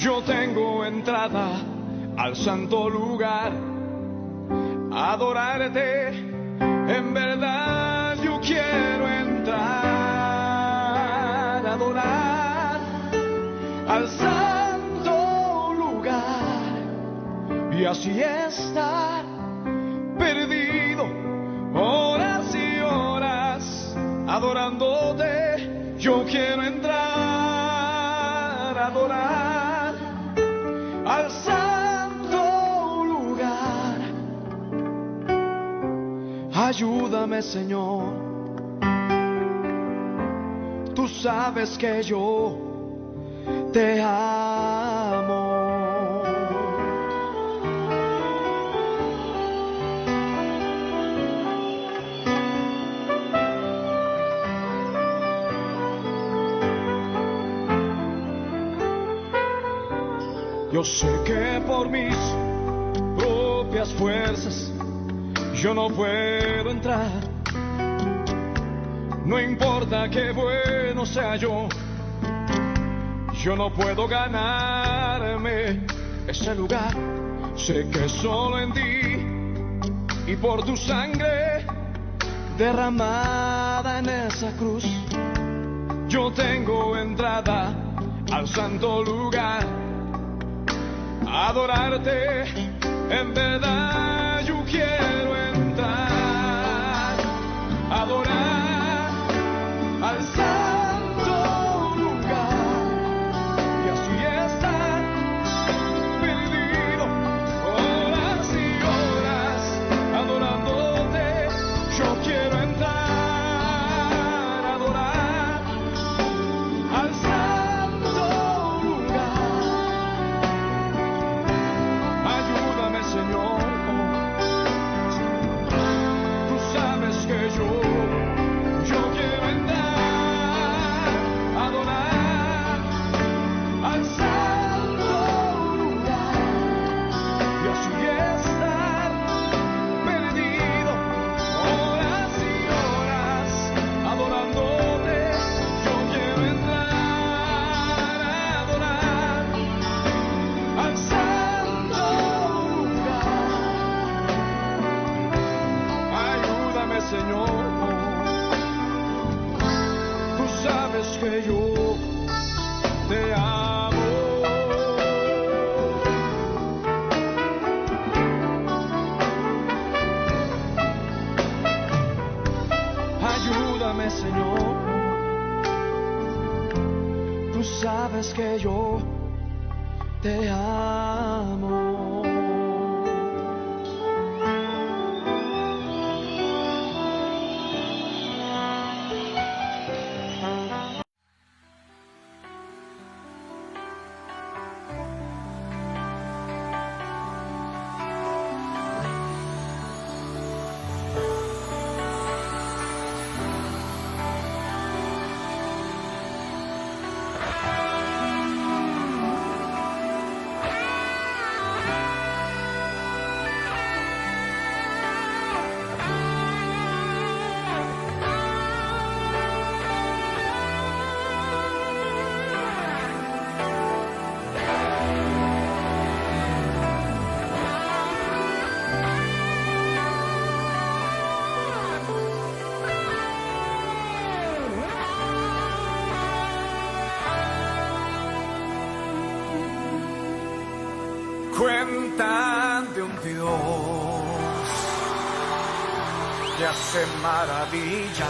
Yo tengo entrada al santo lugar, adorarte, en verdad yo quiero entrar, adorar al santo lugar y así estar perdido horas y horas adorándote. Yo quiero entrar, adorar al santo lugar. Ayúdame, Señor, tú sabes que yo te amo. Yo sé que por mis propias fuerzas yo no puedo entrar. No importa qué bueno sea yo no puedo ganarme ese lugar. Sé que solo en ti y por tu sangre derramada en esa cruz, yo tengo entrada al santo lugar. Adorarte, en verdad yo quiero entrar, adorar al santo lugar y así estar perdido horas y horas adorándote. Yo quiero entrar, adorar al santo lugar. Ayúdame, Señor, tú sabes que yo quiero entrar, adorar al santo lugar y así estar perdido horas y horas adorándote. Yo quiero entrar, adorar al santo lugar. Ayúdame, Señor, tú sabes que yo te amo. Ayúdame, Señor, tú sabes que yo te amo. Cuentan de un Dios que hace maravillas,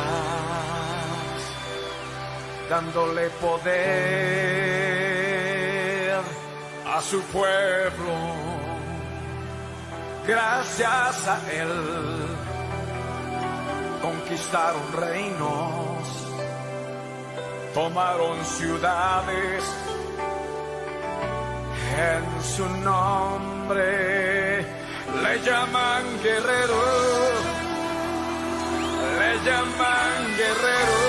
dándole poder a su pueblo. Gracias a él conquistaron reinos, tomaron ciudades. En su nombre le llaman guerrero, le llaman guerrero.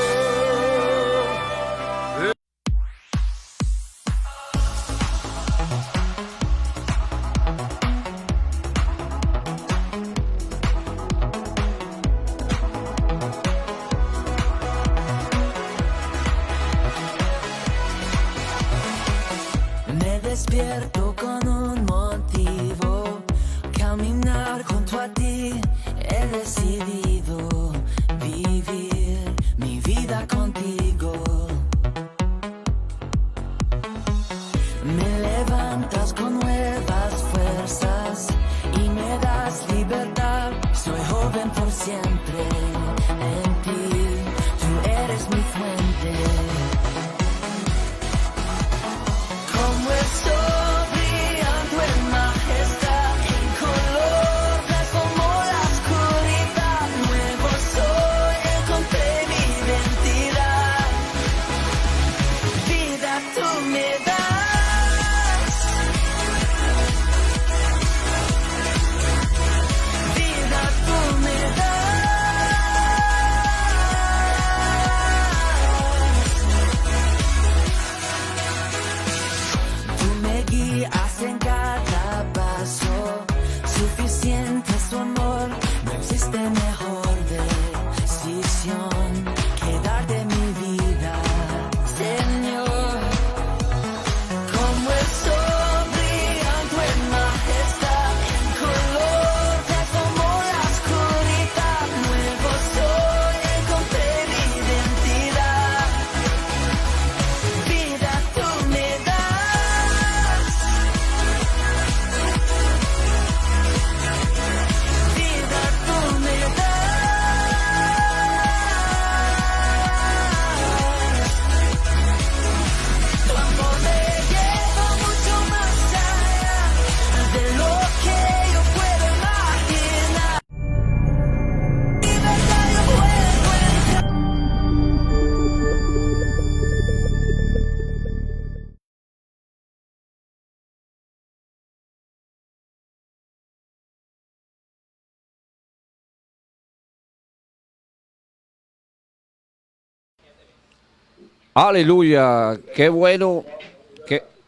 Me despierto despierto con un motivo, caminar junto a ti. He decidido vivir mi vida contigo. Me levantas con nuevas fuerzas y me das libertad. Soy joven por siempre en ti, tú eres mi fuente. Como el sol brillando en majestad, en color transformó la oscuridad. Nuevo soy, encontré mi identidad. Vida tú me das, vida tú me das. Tú me guías en cada paso, suficiente es tu amor, no existe mejor decisión que dar de mi vida, Señor. Como el sol brillando en majestad, en color transformó la oscuridad. Nuevo soy, encontré mi identidad. Vida tú me das, vida tú me das. Tu amor me lleva mucho más allá de lo que yo puedo imaginar. Libertad yo puedo entrar. Aleluya, qué bueno,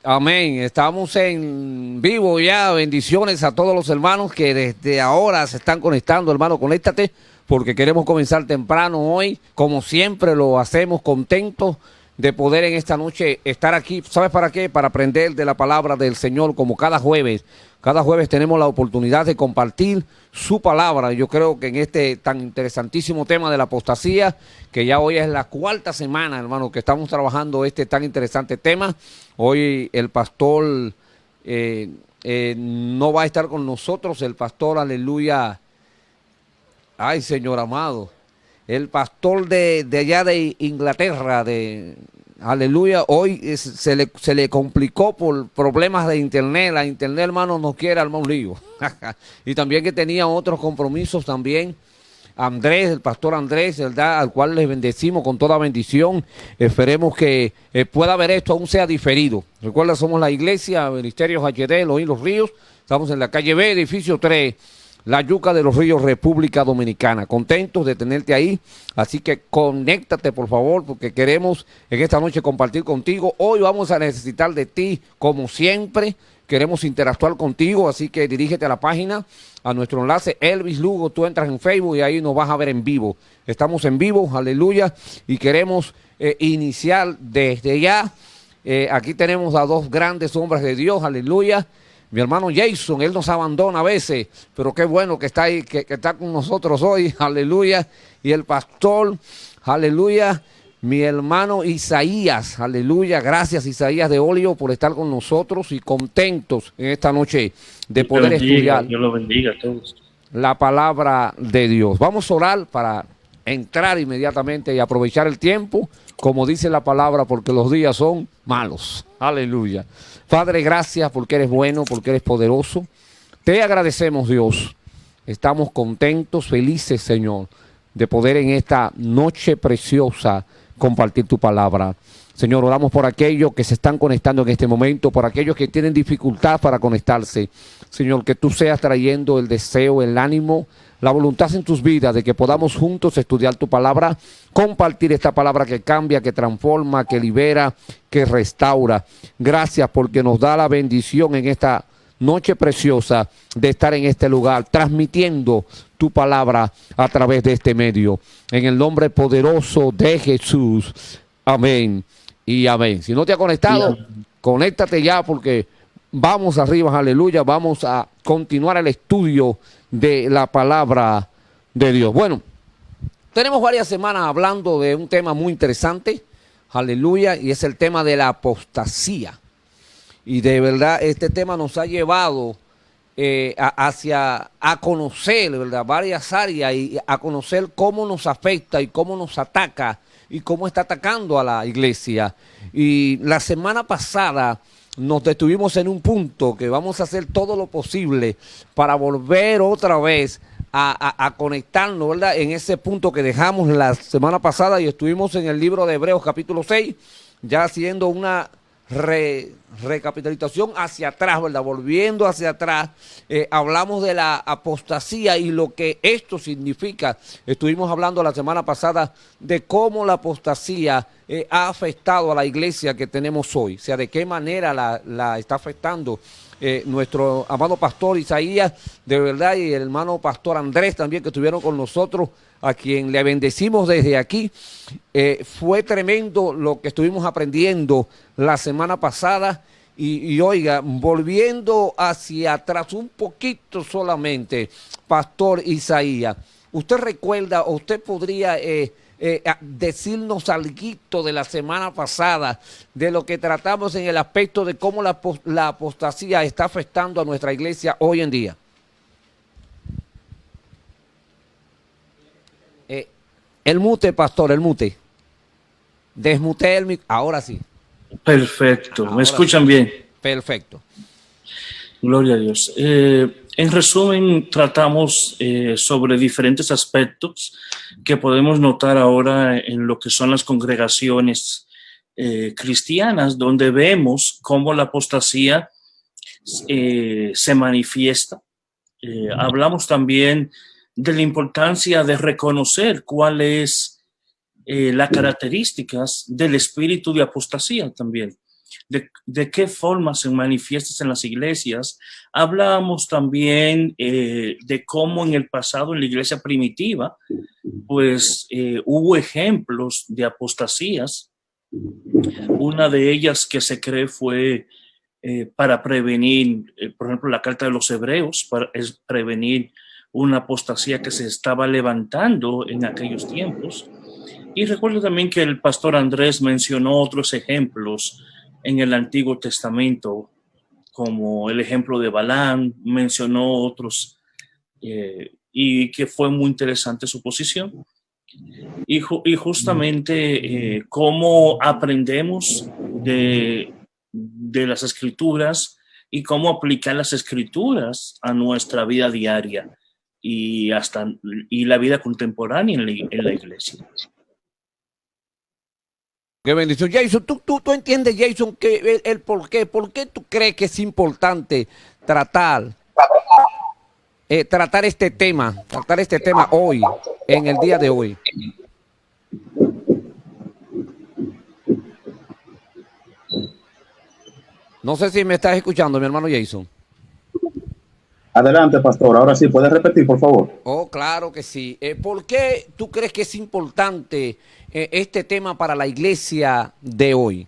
amén, estamos en vivo ya, bendiciones a todos los hermanos que desde ahora se están conectando, hermano, conéctate, porque queremos comenzar temprano hoy, como siempre lo hacemos, contentos de poder en esta noche estar aquí. ¿Sabes para qué? Para aprender de la palabra del Señor, como cada jueves. Cada jueves tenemos la oportunidad de compartir su palabra. Yo creo que en este tan interesantísimo tema de la apostasía, que ya hoy es la cuarta semana, hermano, que estamos trabajando este tan interesante tema. Hoy el pastor no va a estar con nosotros, el pastor, aleluya, ay, Señor amado, el pastor de allá de Inglaterra, aleluya, hoy se le complicó por problemas de internet. La internet, hermano, no quiere armar un lío. Y también que tenía otros compromisos también. Andrés, el pastor Andrés, ¿verdad? Al cual les bendecimos con toda bendición. Esperemos que pueda ver esto, aún sea diferido. Recuerda, somos la iglesia, Ministerios HD, Elohim Los Ríos. Estamos en la calle B, edificio 3. La Yuca de los Ríos, República Dominicana. Contentos de tenerte ahí, así que conéctate por favor, porque queremos en esta noche compartir contigo. Hoy vamos a necesitar de ti, como siempre, queremos interactuar contigo, así que dirígete a la página, a nuestro enlace Elvis Lugo, tú entras en Facebook y ahí nos vas a ver en vivo. Estamos en vivo, aleluya, y queremos iniciar desde ya. Aquí tenemos a dos grandes hombres de Dios, aleluya. Mi hermano Jason, él nos abandona a veces, pero qué bueno que está ahí, que está con nosotros hoy, aleluya. Y el pastor, aleluya, mi hermano Isaías, aleluya. Gracias, Isaías de Olio, por estar con nosotros y contentos en esta noche de poder estudiar. Dios lo bendiga a todos. La palabra de Dios. Vamos a orar para entrar inmediatamente y aprovechar el tiempo, como dice la palabra, porque los días son malos. Aleluya. Padre, gracias porque eres bueno, porque eres poderoso. Te agradecemos, Dios. Estamos contentos, felices, Señor, de poder en esta noche preciosa compartir tu palabra. Señor, oramos por aquellos que se están conectando en este momento, por aquellos que tienen dificultad para conectarse. Señor, que tú seas trayendo el deseo, el ánimo, la voluntad en tus vidas de que podamos juntos estudiar tu palabra, compartir esta palabra que cambia, que transforma, que libera, que restaura. Gracias porque nos da la bendición en esta noche preciosa de estar en este lugar, transmitiendo tu palabra a través de este medio. En el nombre poderoso de Jesús. Amén y amén. Si no te has conectado, conéctate ya porque vamos arriba, aleluya, vamos a continuar el estudio de la palabra de Dios. Bueno, tenemos varias semanas hablando de un tema muy interesante, aleluya, y es el tema de la apostasía. Y de verdad este tema nos ha llevado a conocer, ¿verdad?, varias áreas y a conocer cómo nos afecta y cómo nos ataca y cómo está atacando a la iglesia. Y la semana pasada nos detuvimos en un punto que vamos a hacer todo lo posible para volver otra vez a conectarnos, ¿verdad?, en ese punto que dejamos la semana pasada, y estuvimos en el libro de Hebreos capítulo 6, ya haciendo una recapitulación hacia atrás, ¿verdad? Volviendo hacia atrás, hablamos de la apostasía y lo que esto significa. Estuvimos hablando la semana pasada de cómo la apostasía ha afectado a la iglesia que tenemos hoy, o sea, de qué manera la está afectando. Nuestro amado pastor Isaías, de verdad, y el hermano pastor Andrés también, que estuvieron con nosotros, a quien le bendecimos desde aquí. Fue tremendo lo que estuvimos aprendiendo la semana pasada. Y oiga, volviendo hacia atrás un poquito solamente, pastor Isaías, ¿usted recuerda o usted podría decirnos algo de la semana pasada, de lo que tratamos en el aspecto de cómo la apostasía está afectando a nuestra iglesia hoy en día? El mute, pastor, el mute. Desmute el micrófono. Ahora sí. Perfecto. Ahora ¿Me escuchan sí. bien? Perfecto. Gloria a Dios. En resumen, tratamos sobre diferentes aspectos que podemos notar ahora en lo que son las congregaciones cristianas, donde vemos cómo la apostasía se manifiesta. Hablamos también de la importancia de reconocer cuál es las características del espíritu de apostasía también. De qué forma se manifiesta en las iglesias. Hablamos también de cómo en el pasado, en la iglesia primitiva, pues hubo ejemplos de apostasías. Una de ellas que se cree fue para prevenir, por ejemplo, la carta de los Hebreos, es prevenir una apostasía que se estaba levantando en aquellos tiempos. Y recuerdo también que el pastor Andrés mencionó otros ejemplos en el Antiguo Testamento, como el ejemplo de Balaam, mencionó otros, y que fue muy interesante su posición. Y justamente cómo aprendemos de las Escrituras y cómo aplicar las Escrituras a nuestra vida diaria y la vida contemporánea en la iglesia. Qué bendición. Jason, ¿tú entiendes, Jason, que el por qué? ¿Por qué tú crees que es importante tratar este tema hoy, en el día de hoy? No sé si me estás escuchando, mi hermano Jason. Adelante, pastor. Ahora sí, ¿puedes repetir, por favor? Oh, claro que sí. ¿Por qué tú crees que es importante este tema para la iglesia de hoy?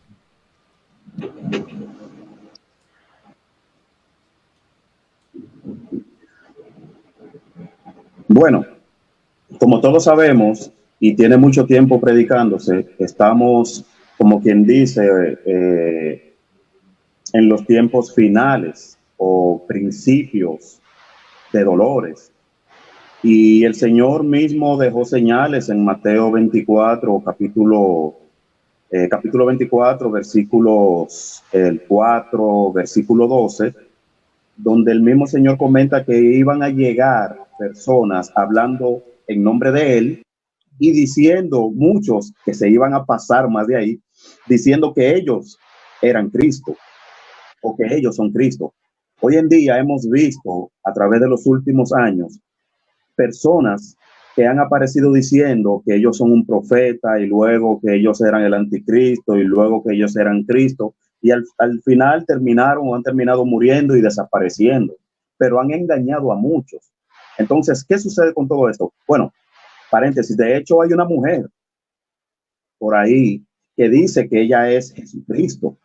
Bueno, como todos sabemos, y tiene mucho tiempo predicándose, estamos, como quien dice, en los tiempos finales o principios de dolores. Y el Señor mismo dejó señales en Mateo 24, capítulo 24, versículos el 4, versículo 12, donde el mismo Señor comenta que iban a llegar personas hablando en nombre de Él y diciendo, muchos que se iban a pasar más de ahí, diciendo que ellos eran Cristo o que ellos son Cristo. Hoy en día hemos visto a través de los últimos años personas que han aparecido diciendo que ellos son un profeta y luego que ellos eran el anticristo y luego que ellos eran Cristo y al final han terminado muriendo y desapareciendo, pero han engañado a muchos. Entonces, ¿qué sucede con todo esto? Bueno, paréntesis, de hecho hay una mujer por ahí que dice que ella es Jesucristo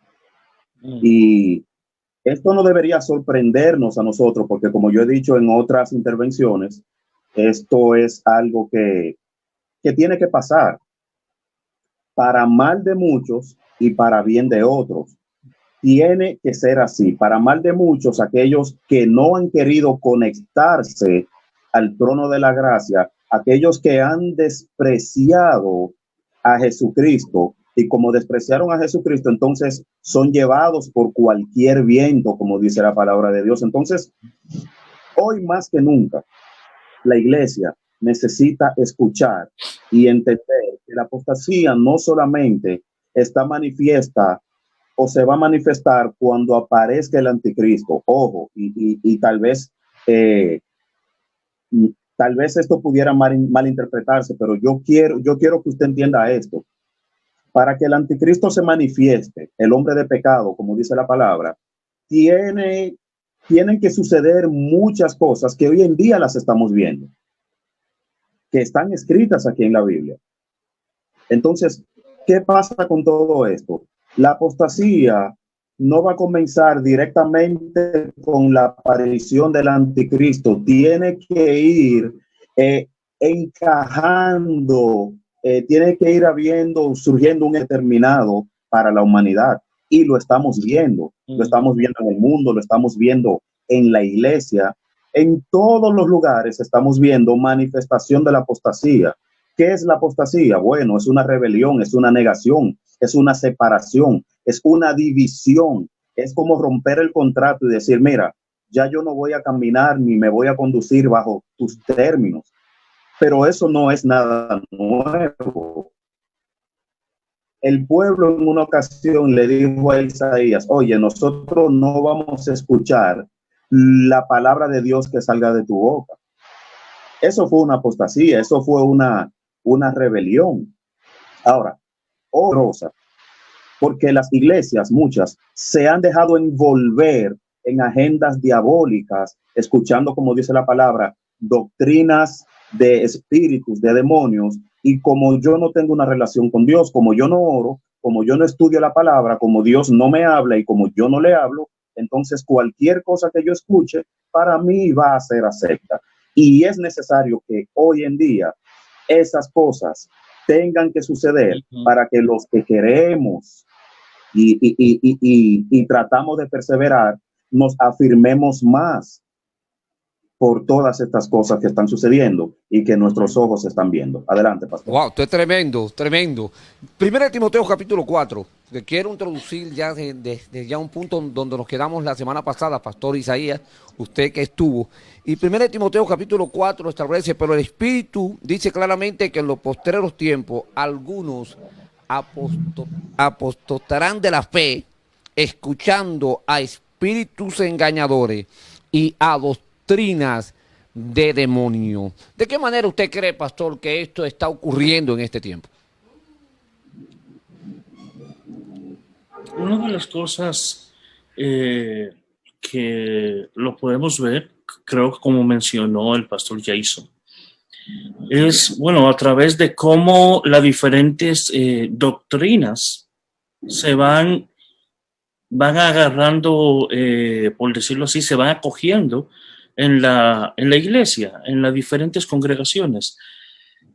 y Esto no debería sorprendernos a nosotros, porque como yo he dicho en otras intervenciones, esto es algo que tiene que pasar para mal de muchos y para bien de otros. Tiene que ser así. Para mal de muchos, aquellos que no han querido conectarse al trono de la gracia, aquellos que han despreciado a Jesucristo, y como despreciaron a Jesucristo, entonces son llevados por cualquier viento, como dice la palabra de Dios. Entonces, hoy más que nunca, la iglesia necesita escuchar y entender que la apostasía no solamente está manifiesta o se va a manifestar cuando aparezca el anticristo. Ojo, y tal vez esto pudiera malinterpretarse, pero yo quiero que usted entienda esto. Para que el anticristo se manifieste, el hombre de pecado, como dice la palabra, tienen que suceder muchas cosas que hoy en día las estamos viendo, que están escritas aquí en la Biblia. Entonces, ¿qué pasa con todo esto? La apostasía no va a comenzar directamente con la aparición del anticristo. Tiene que ir encajando, tiene que ir surgiendo un determinado para la humanidad. Y lo estamos viendo. Lo estamos viendo en el mundo, lo estamos viendo en la iglesia. En todos los lugares estamos viendo manifestación de la apostasía. ¿Qué es la apostasía? Bueno, es una rebelión, es una negación, es una separación, es una división. Es como romper el contrato y decir, mira, ya yo no voy a caminar ni me voy a conducir bajo tus términos. Pero eso no es nada nuevo. El pueblo en una ocasión le dijo a Isaías, oye, nosotros no vamos a escuchar la palabra de Dios que salga de tu boca. Eso fue una apostasía, eso fue una rebelión. Ahora, otra cosa, porque las iglesias, muchas, se han dejado envolver en agendas diabólicas, escuchando, como dice la palabra, doctrinas de espíritus, de demonios, y como yo no tengo una relación con Dios, como yo no oro, como yo no estudio la palabra, como Dios no me habla y como yo no le hablo, entonces cualquier cosa que yo escuche para mí va a ser acepta. Y es necesario que hoy en día esas cosas tengan que suceder para que los que queremos y tratamos de perseverar, nos afirmemos más por todas estas cosas que están sucediendo y que nuestros ojos están viendo. Adelante, pastor. Wow, esto es tremendo, tremendo. Primera de Timoteo capítulo 4, que quiero introducir ya desde ya un punto donde nos quedamos la semana pasada, pastor Isaías, usted que estuvo. Y Primera de Timoteo capítulo 4 establece, pero el Espíritu dice claramente que en los postreros tiempos algunos apostatarán de la fe, escuchando a espíritus engañadores y a doctrinas de demonio. ¿De qué manera usted cree, pastor, que esto está ocurriendo en este tiempo? Una de las cosas que lo podemos ver, creo que como mencionó el pastor Jason, es, bueno, a través de cómo las diferentes doctrinas se van agarrando, por decirlo así, se van acogiendo en la iglesia, en las diferentes congregaciones.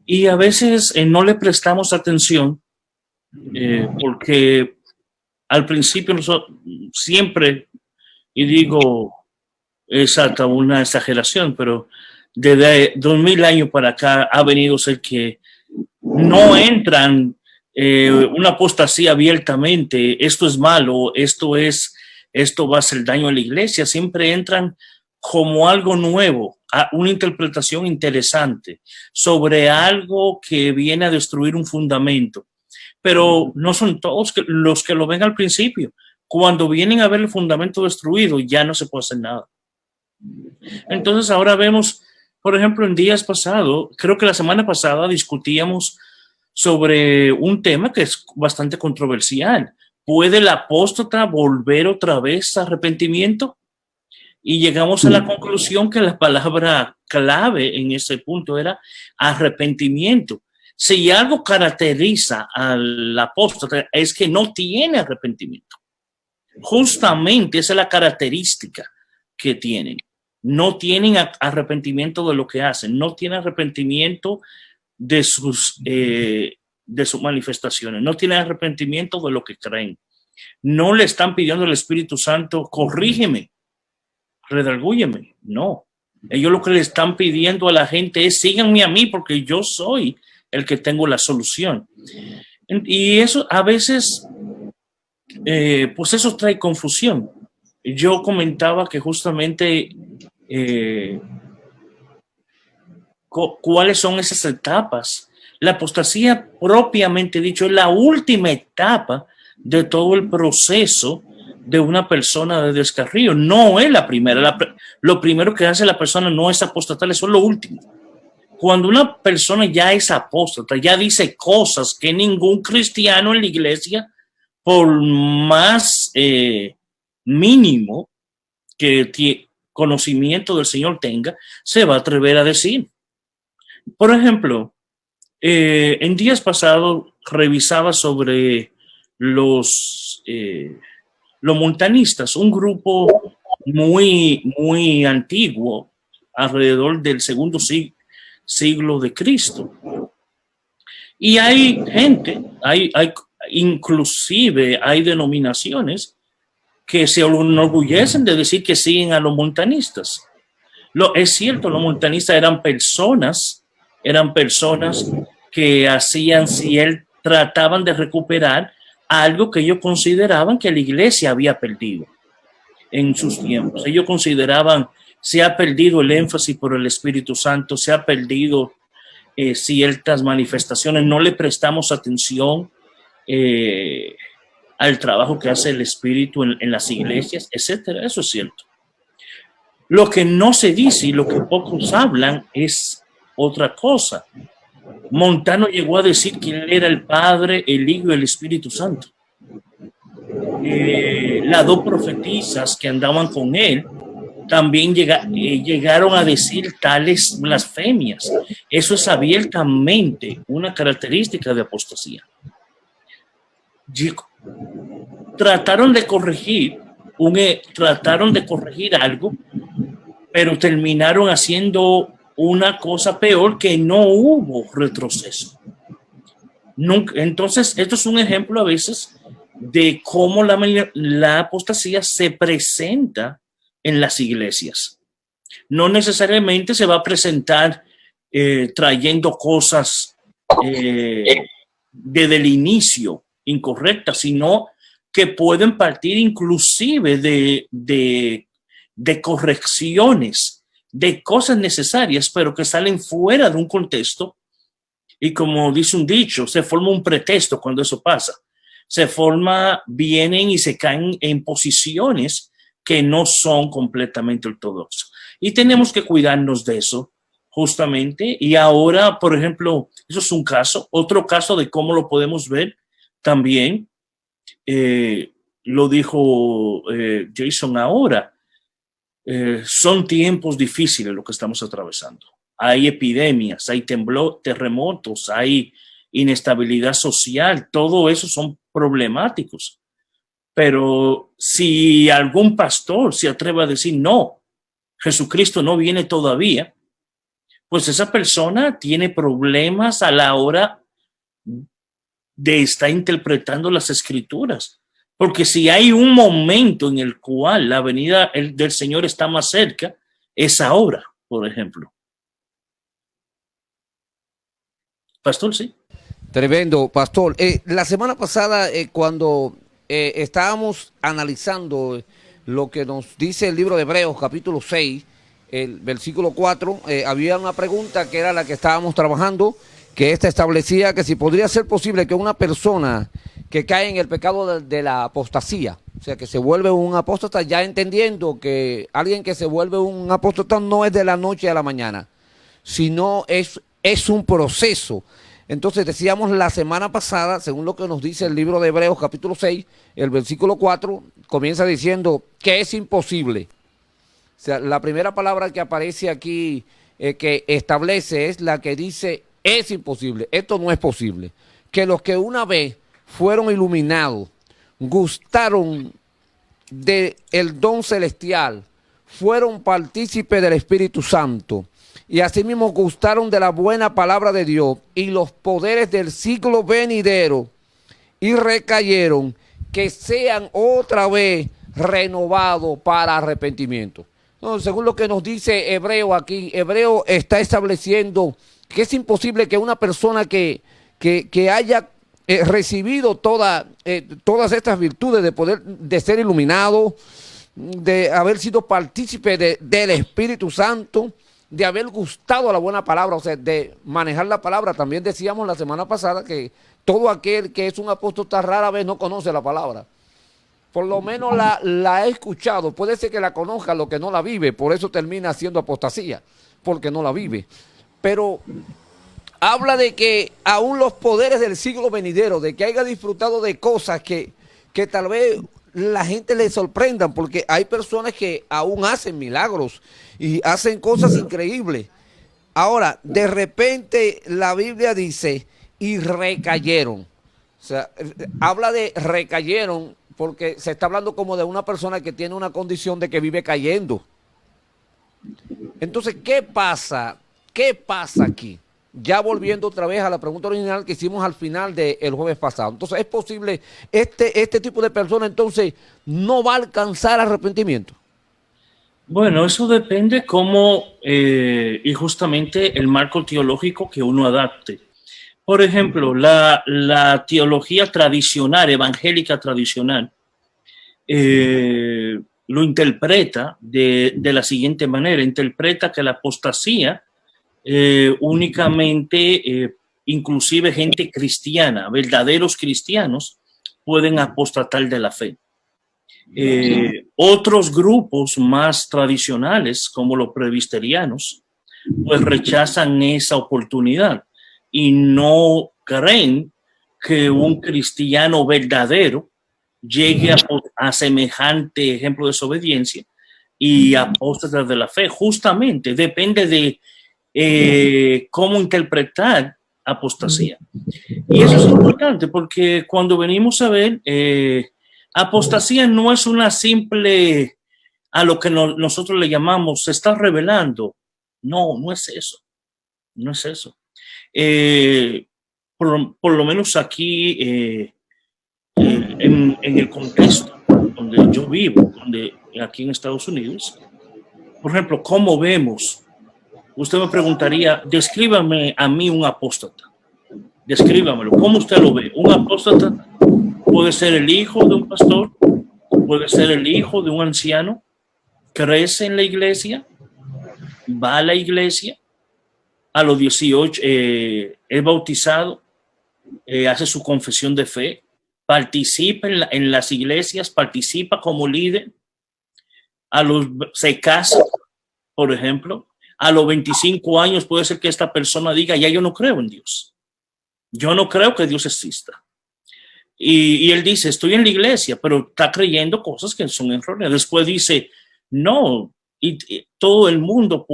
Y a veces no le prestamos atención porque al principio nosotros siempre, y digo, es hasta una exageración, pero desde 2000 años para acá ha venido a ser que no entran una apostasía abiertamente, esto es malo, esto va a hacer daño a la iglesia, siempre entran como algo nuevo, a una interpretación interesante sobre algo que viene a destruir un fundamento. Pero no son todos los que lo ven al principio. Cuando vienen a ver el fundamento destruido, ya no se puede hacer nada. Entonces ahora vemos, por ejemplo, en días pasados, creo que la semana pasada discutíamos sobre un tema que es bastante controversial. ¿Puede el apóstata volver otra vez a arrepentimiento? Y llegamos a la conclusión que la palabra clave en ese punto era arrepentimiento. Si algo caracteriza al apóstata es que no tiene arrepentimiento. Justamente esa es la característica que tienen. No tienen arrepentimiento de lo que hacen, no tienen arrepentimiento de sus manifestaciones, no tienen arrepentimiento de lo que creen. No le están pidiendo al Espíritu Santo, corrígeme, redargúyeme. No. Ellos lo que le están pidiendo a la gente es, síganme a mí porque yo soy el que tengo la solución. Y eso a veces, pues eso trae confusión. Yo comentaba que justamente cuáles son esas etapas. La apostasía, propiamente dicho, es la última etapa de todo el proceso de una persona de descarrío. No es la primera. Lo primero que hace la persona no es apostatar, eso es lo último. Cuando una persona ya es apóstata, ya dice cosas que ningún cristiano en la iglesia, por más mínimo que conocimiento del Señor tenga, se va a atrever a decir. Por ejemplo, en días pasados revisaba sobre los montanistas, un grupo muy antiguo, alrededor del segundo siglo de Cristo. Y hay gente, inclusive hay denominaciones que se enorgullecen de decir que siguen a los montanistas. Es cierto, los montanistas eran personas que hacían, trataban de recuperar algo que ellos consideraban que la iglesia había perdido en sus tiempos. Ellos consideraban, se ha perdido el énfasis por el Espíritu Santo, se ha perdido ciertas manifestaciones, no le prestamos atención al trabajo que hace el Espíritu en las iglesias, etcétera. Eso es cierto. Lo que no se dice y lo que pocos hablan es otra cosa. Montano llegó a decir que él era el Padre, el Hijo y el Espíritu Santo. Las dos profetisas que andaban con él también llegaron a decir tales blasfemias. Eso es abiertamente una característica de apostasía. Trataron de corregir algo, pero terminaron haciendo una cosa peor, que no hubo retroceso. Entonces, esto es un ejemplo a veces de cómo la apostasía se presenta en las iglesias. No necesariamente se va a presentar trayendo cosas desde el inicio incorrectas, sino que pueden partir inclusive de correcciones, de cosas necesarias, pero que salen fuera de un contexto. Y como dice un dicho, se forma un pretexto cuando eso pasa. Vienen y se caen en posiciones que no son completamente ortodoxas. Y tenemos que cuidarnos de eso, justamente. Y ahora, por ejemplo, eso es un caso. Otro caso de cómo lo podemos ver también, lo dijo Jason ahora. Son tiempos difíciles lo que estamos atravesando. Hay epidemias, hay terremotos, hay inestabilidad social, todo eso son problemáticos. Pero si algún pastor se atreve a decir no, Jesucristo no viene todavía, pues esa persona tiene problemas a la hora de estar interpretando las escrituras. Porque si hay un momento en el cual la venida del Señor está más cerca, es ahora, por ejemplo. Pastor, sí. Tremendo, pastor. La semana pasada, cuando estábamos analizando lo que nos dice el libro de Hebreos, capítulo 6, el versículo 4, había una pregunta que era la que estábamos trabajando, que esta establecía que si podría ser posible que una persona que cae en el pecado de la apostasía, o sea, que se vuelve un apóstata, ya entendiendo que alguien que se vuelve un apóstata no es de la noche a la mañana, sino es un proceso. Entonces decíamos la semana pasada, según lo que nos dice el libro de Hebreos capítulo 6, el versículo 4, comienza diciendo que es imposible. O sea, la primera palabra que aparece aquí que establece es la que dice es imposible, esto no es posible. Que los que una vez fueron iluminados, gustaron del don celestial, fueron partícipes del Espíritu Santo y asimismo gustaron de la buena palabra de Dios y los poderes del siglo venidero y recayeron, que sean otra vez renovados para arrepentimiento. No, según lo que nos dice Hebreo aquí, Hebreo está estableciendo que es imposible que una persona que haya recibido todas estas virtudes de poder, de ser iluminado, de haber sido partícipe del Espíritu Santo, de haber gustado la buena palabra, o sea, de manejar la palabra. También decíamos la semana pasada que todo aquel que es un apóstata rara vez no conoce la palabra. Por lo menos la ha escuchado. Puede ser que la conozca, lo que no la vive. Por eso termina siendo apostasía, porque no la vive. Pero habla de que aún los poderes del siglo venidero, de que haya disfrutado de cosas que tal vez la gente le sorprendan, porque hay personas que aún hacen milagros y hacen cosas increíbles. Ahora, de repente la Biblia dice, y recayeron. O sea, habla de recayeron porque se está hablando como de una persona que tiene una condición de que vive cayendo. Entonces, ¿qué pasa? ¿Qué pasa aquí? Ya volviendo otra vez a la pregunta original que hicimos al final del jueves pasado. Entonces, ¿es posible este tipo de persona entonces no va a alcanzar arrepentimiento? Bueno, eso depende cómo y justamente el marco teológico que uno adapte. Por ejemplo, la teología tradicional, evangélica tradicional, lo interpreta de la siguiente manera. Interpreta que la apostasía únicamente, inclusive gente cristiana, verdaderos cristianos, pueden apostatar de la fe. Otros grupos más tradicionales, como los presbiterianos, pues rechazan esa oportunidad y no creen que un cristiano verdadero llegue a semejante ejemplo de desobediencia y apóstata de la fe. Justamente depende de cómo interpretar apostasía. Y eso es importante porque cuando venimos a ver, apostasía no es una simple, a lo que nosotros le llamamos, se está revelando. No, no es eso. No es eso. Por lo menos aquí, en el contexto donde yo vivo, aquí en Estados Unidos, por ejemplo, ¿cómo vemos? Usted me preguntaría, descríbame a mí un apóstata. Descríbamelo. ¿Cómo usted lo ve? Un apóstata puede ser el hijo de un pastor, puede ser el hijo de un anciano, crece en la iglesia, va a la iglesia, a los 18 es bautizado, hace su confesión de fe, participa en las iglesias, participa como líder, se casa, por ejemplo. A los 25 años puede ser que esta persona diga, ya yo no creo en Dios. Yo no creo que Dios exista. Y él dice, estoy en la iglesia, pero está creyendo cosas que son erróneas. Después dice, no, y todo el mundo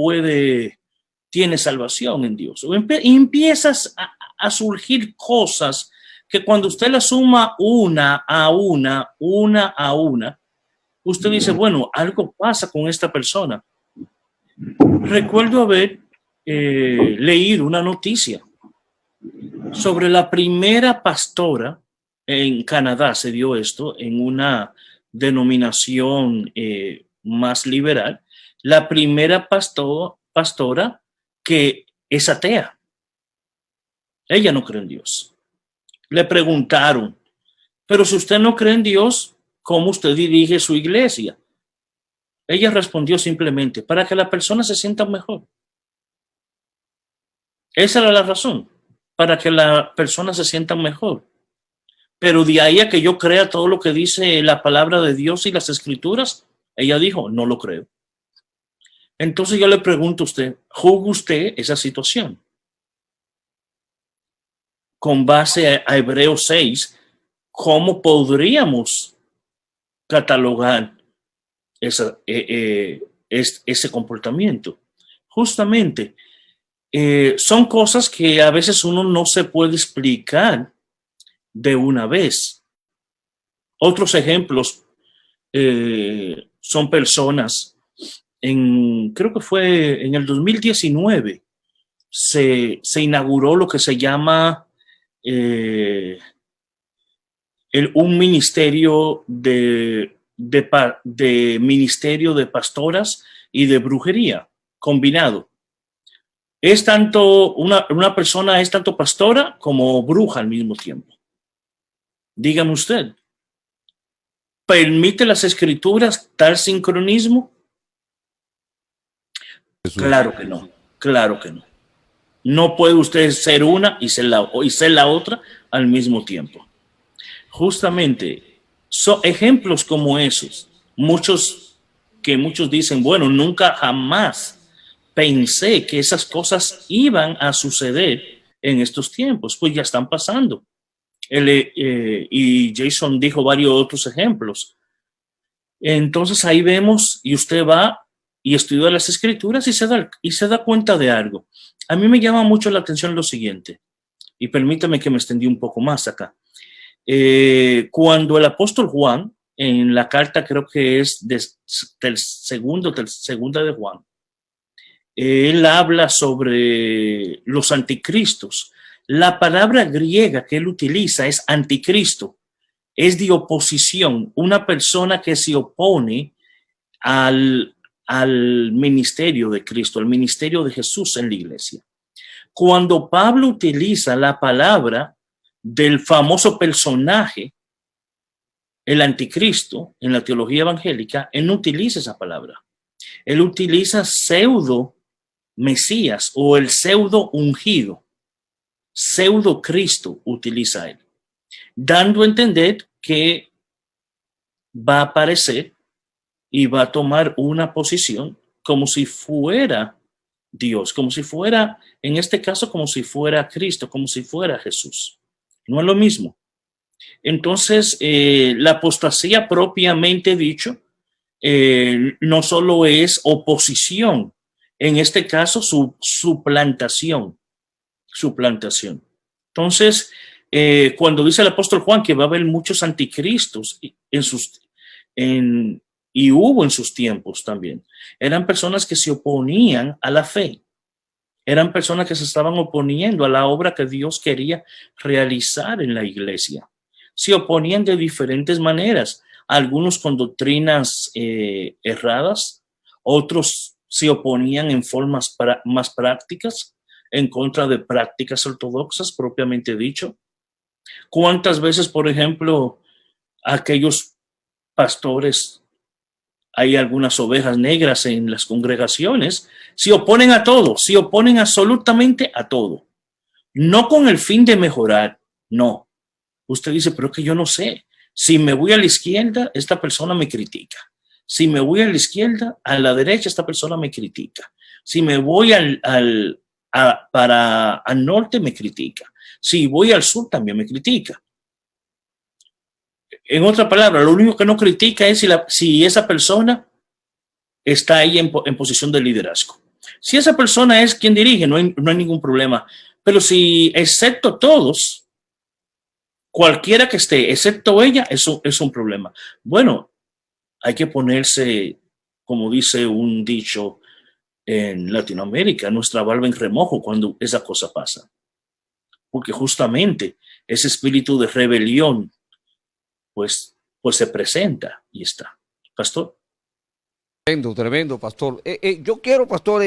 tiene salvación en Dios. Y empiezas a surgir cosas que cuando usted las suma una a una, usted dice, bueno, algo pasa con esta persona. Recuerdo haber leído una noticia sobre la primera pastora en Canadá. Se dio esto en una denominación más liberal. La primera pastora que es atea. Ella no cree en Dios. Le preguntaron, pero si usted no cree en Dios, ¿cómo usted dirige su iglesia? Ella respondió simplemente, para que la persona se sienta mejor. Esa era la razón, para que la persona se sienta mejor. Pero de ahí a que yo crea todo lo que dice la palabra de Dios y las escrituras, ella dijo, no lo creo. Entonces yo le pregunto a usted, ¿juzga usted esa situación? Con base a Hebreos 6, ¿cómo podríamos catalogar ese comportamiento? Justamente, son cosas que a veces uno no se puede explicar de una vez. Otros ejemplos, son personas, creo que fue en el 2019, se inauguró lo que se llama un ministerio ministerio de pastoras y de brujería combinado. Es tanto, una persona es tanto pastora como bruja al mismo tiempo. Dígame usted, ¿permite las escrituras tal sincronismo? Jesús. Claro que no, claro que no. No puede usted ser una y ser la otra al mismo tiempo. Justamente, son ejemplos como esos, muchos dicen, bueno, nunca jamás pensé que esas cosas iban a suceder en estos tiempos, pues ya están pasando. Y Jason dijo varios otros ejemplos. Entonces ahí vemos, y usted va y estudia las escrituras y se da cuenta de algo. A mí me llama mucho la atención lo siguiente, y permítame que me extendí un poco más acá. Cuando el apóstol Juan, en la carta creo que es del segunda de Juan, él habla sobre los anticristos. La palabra griega que él utiliza es anticristo, es de oposición, una persona que se opone al ministerio de Cristo, al ministerio de Jesús en la iglesia. Cuando Pablo utiliza la palabra del famoso personaje, el anticristo, en la teología evangélica, él no utiliza esa palabra. Él utiliza pseudo Mesías o el pseudo ungido. Pseudo Cristo utiliza él, dando a entender que va a aparecer y va a tomar una posición como si fuera Dios, como si fuera, en este caso, como si fuera Cristo, como si fuera Jesús. No es lo mismo. Entonces, la apostasía propiamente dicho, no solo es oposición, en este caso, suplantación. Entonces, cuando dice el apóstol Juan que va a haber muchos anticristos y hubo en sus tiempos también, eran personas que se oponían a la fe. Eran personas que se estaban oponiendo a la obra que Dios quería realizar en la iglesia. Se oponían de diferentes maneras, algunos con doctrinas erradas, otros se oponían en formas más prácticas, en contra de prácticas ortodoxas, propiamente dicho. ¿Cuántas veces, por ejemplo, aquellos pastores, hay algunas ovejas negras en las congregaciones, se oponen a todo, se oponen absolutamente a todo? No con el fin de mejorar, no. Usted dice, pero es que yo no sé. Si me voy a la izquierda, esta persona me critica. Si me voy a la izquierda, a la derecha, esta persona me critica. Si me voy al norte, me critica. Si voy al sur, también me critica. En otra palabra, lo único que no critica es si esa persona está ahí en posición de liderazgo. Si esa persona es quien dirige, no hay ningún problema. Pero si, excepto todos, cualquiera que esté, excepto ella, eso es un problema. Bueno, hay que ponerse, como dice un dicho en Latinoamérica, nuestra barba en remojo cuando esa cosa pasa. Porque justamente ese espíritu de rebelión, pues se presenta y está. Pastor. Tremendo, pastor. Yo quiero, pastor,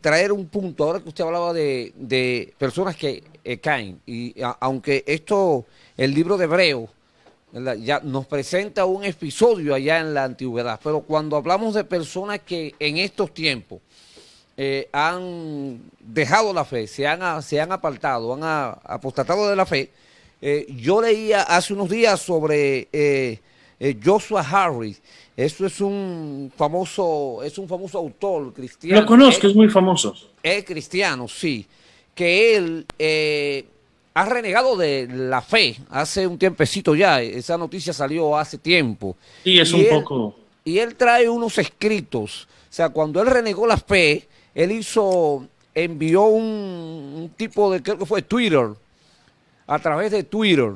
traer un punto. Ahora que usted hablaba de personas que caen, y aunque el libro de Hebreo, ¿verdad?, ya nos presenta un episodio allá en la antigüedad, pero cuando hablamos de personas que en estos tiempos han dejado la fe, se han apartado, han apostatado de la fe, yo leía hace unos días sobre Joshua Harris. Eso es un famoso autor cristiano. Lo conozco, es muy famoso. Es cristiano, sí. Que él ha renegado de la fe hace un tiempecito ya. Esa noticia salió hace tiempo. Sí, es un poco. Y él trae unos escritos. O sea, cuando él renegó la fe, él envió un tipo de, creo que fue Twitter, a través de Twitter.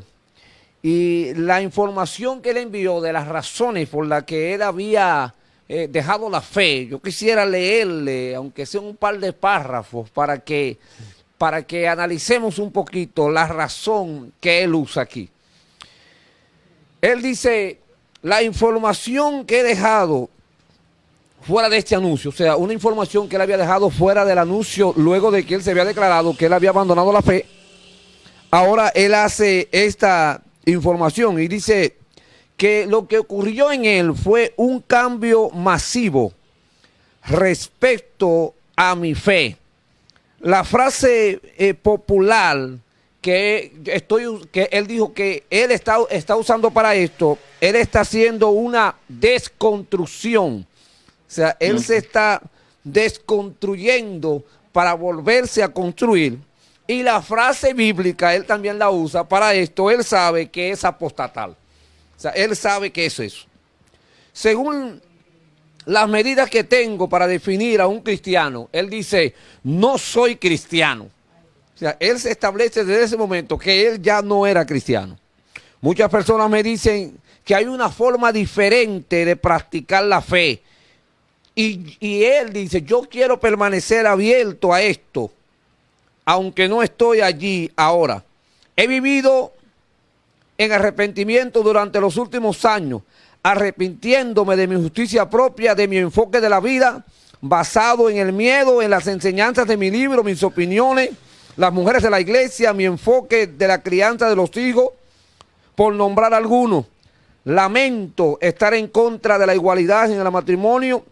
y la información que él envió de las razones por las que él había dejado la fe. Yo quisiera leerle, aunque sea un par de párrafos, para que analicemos un poquito la razón que él usa aquí. Él dice, la información que he dejado fuera de este anuncio, o sea, una información que él había dejado fuera del anuncio luego de que él se había declarado que él había abandonado la fe, ahora él hace esta información y dice que lo que ocurrió en él fue un cambio masivo respecto a mi fe. La frase popular que él dijo que él está usando para esto, él está haciendo una desconstrucción. O sea, él se está desconstruyendo para volverse a construir. Y la frase bíblica, él también la usa para esto. Él sabe que es apostatal. O sea, él sabe que es eso. Según las medidas que tengo para definir a un cristiano, él dice, no soy cristiano. O sea, él se establece desde ese momento que él ya no era cristiano. Muchas personas me dicen que hay una forma diferente de practicar la fe. Y él dice, yo quiero permanecer abierto a esto, aunque no estoy allí ahora. He vivido en arrepentimiento durante los últimos años, arrepintiéndome de mi justicia propia, de mi enfoque de la vida, basado en el miedo, en las enseñanzas de mi libro, mis opiniones, las mujeres de la iglesia, mi enfoque de la crianza de los hijos, por nombrar algunos. Lamento estar en contra de la igualdad en el matrimonio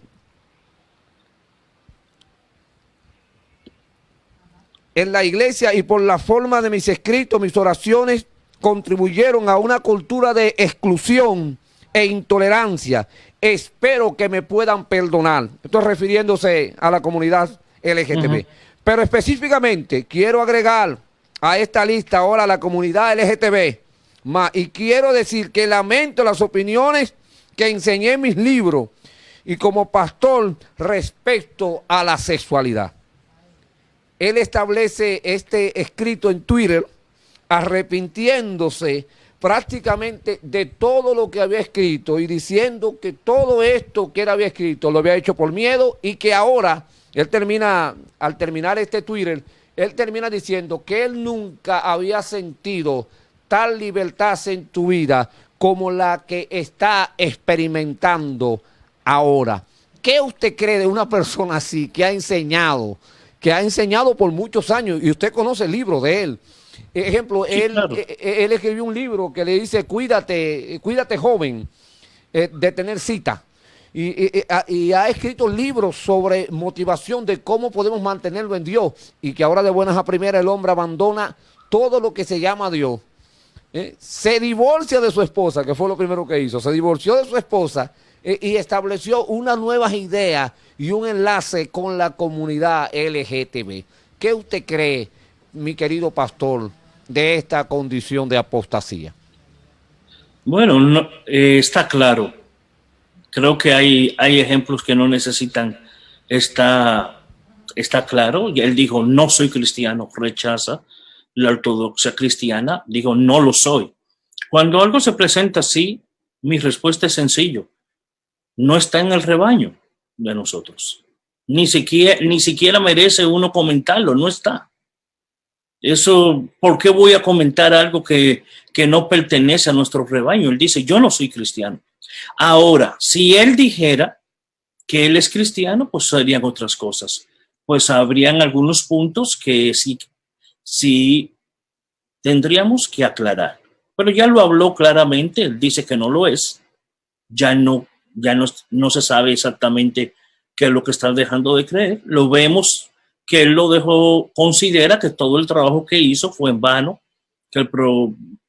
en la iglesia, y por la forma de mis escritos, mis oraciones contribuyeron a una cultura de exclusión e intolerancia. Espero que me puedan perdonar. Estoy refiriéndose a la comunidad LGTB. Pero específicamente quiero agregar a esta lista ahora a la comunidad LGTB. Y quiero decir que lamento las opiniones que enseñé en mis libros y como pastor respecto a la sexualidad. Él establece este escrito en Twitter arrepintiéndose prácticamente de todo lo que había escrito y diciendo que todo esto que él había escrito lo había hecho por miedo, y que ahora, él termina, al terminar este Twitter, él termina diciendo que él nunca había sentido tal libertad en tu vida como la que está experimentando ahora. ¿Qué usted cree de una persona así que ha enseñado por muchos años, y usted conoce el libro de él? Ejemplo, sí, claro. Él escribió un libro que le dice, cuídate joven, de tener cita. Y ha escrito libros sobre motivación de cómo podemos mantenerlo en Dios, y que ahora de buenas a primeras el hombre abandona todo lo que se llama Dios. Se divorcia de su esposa, que fue lo primero que hizo. Se divorció de su esposa y estableció unas nuevas ideas y un enlace con la comunidad LGTB. ¿Qué usted cree, mi querido pastor, de esta condición de apostasía? Bueno, está claro. Creo que hay ejemplos que no necesitan. Está claro. Y él dijo, no soy cristiano, rechaza la ortodoxia cristiana. Dijo, no lo soy. Cuando algo se presenta así, mi respuesta es sencillo. No está en el rebaño de nosotros. Ni siquiera merece uno comentarlo, no está. Eso, ¿por qué voy a comentar algo que no pertenece a nuestro rebaño? Él dice, yo no soy cristiano. Ahora, si él dijera que él es cristiano, pues serían otras cosas. Pues habrían algunos puntos que sí tendríamos que aclarar. Pero ya lo habló claramente, él dice que no lo es. Ya no se sabe exactamente qué es lo que está dejando de creer. Lo vemos que él lo dejó, considera que todo el trabajo que hizo fue en vano,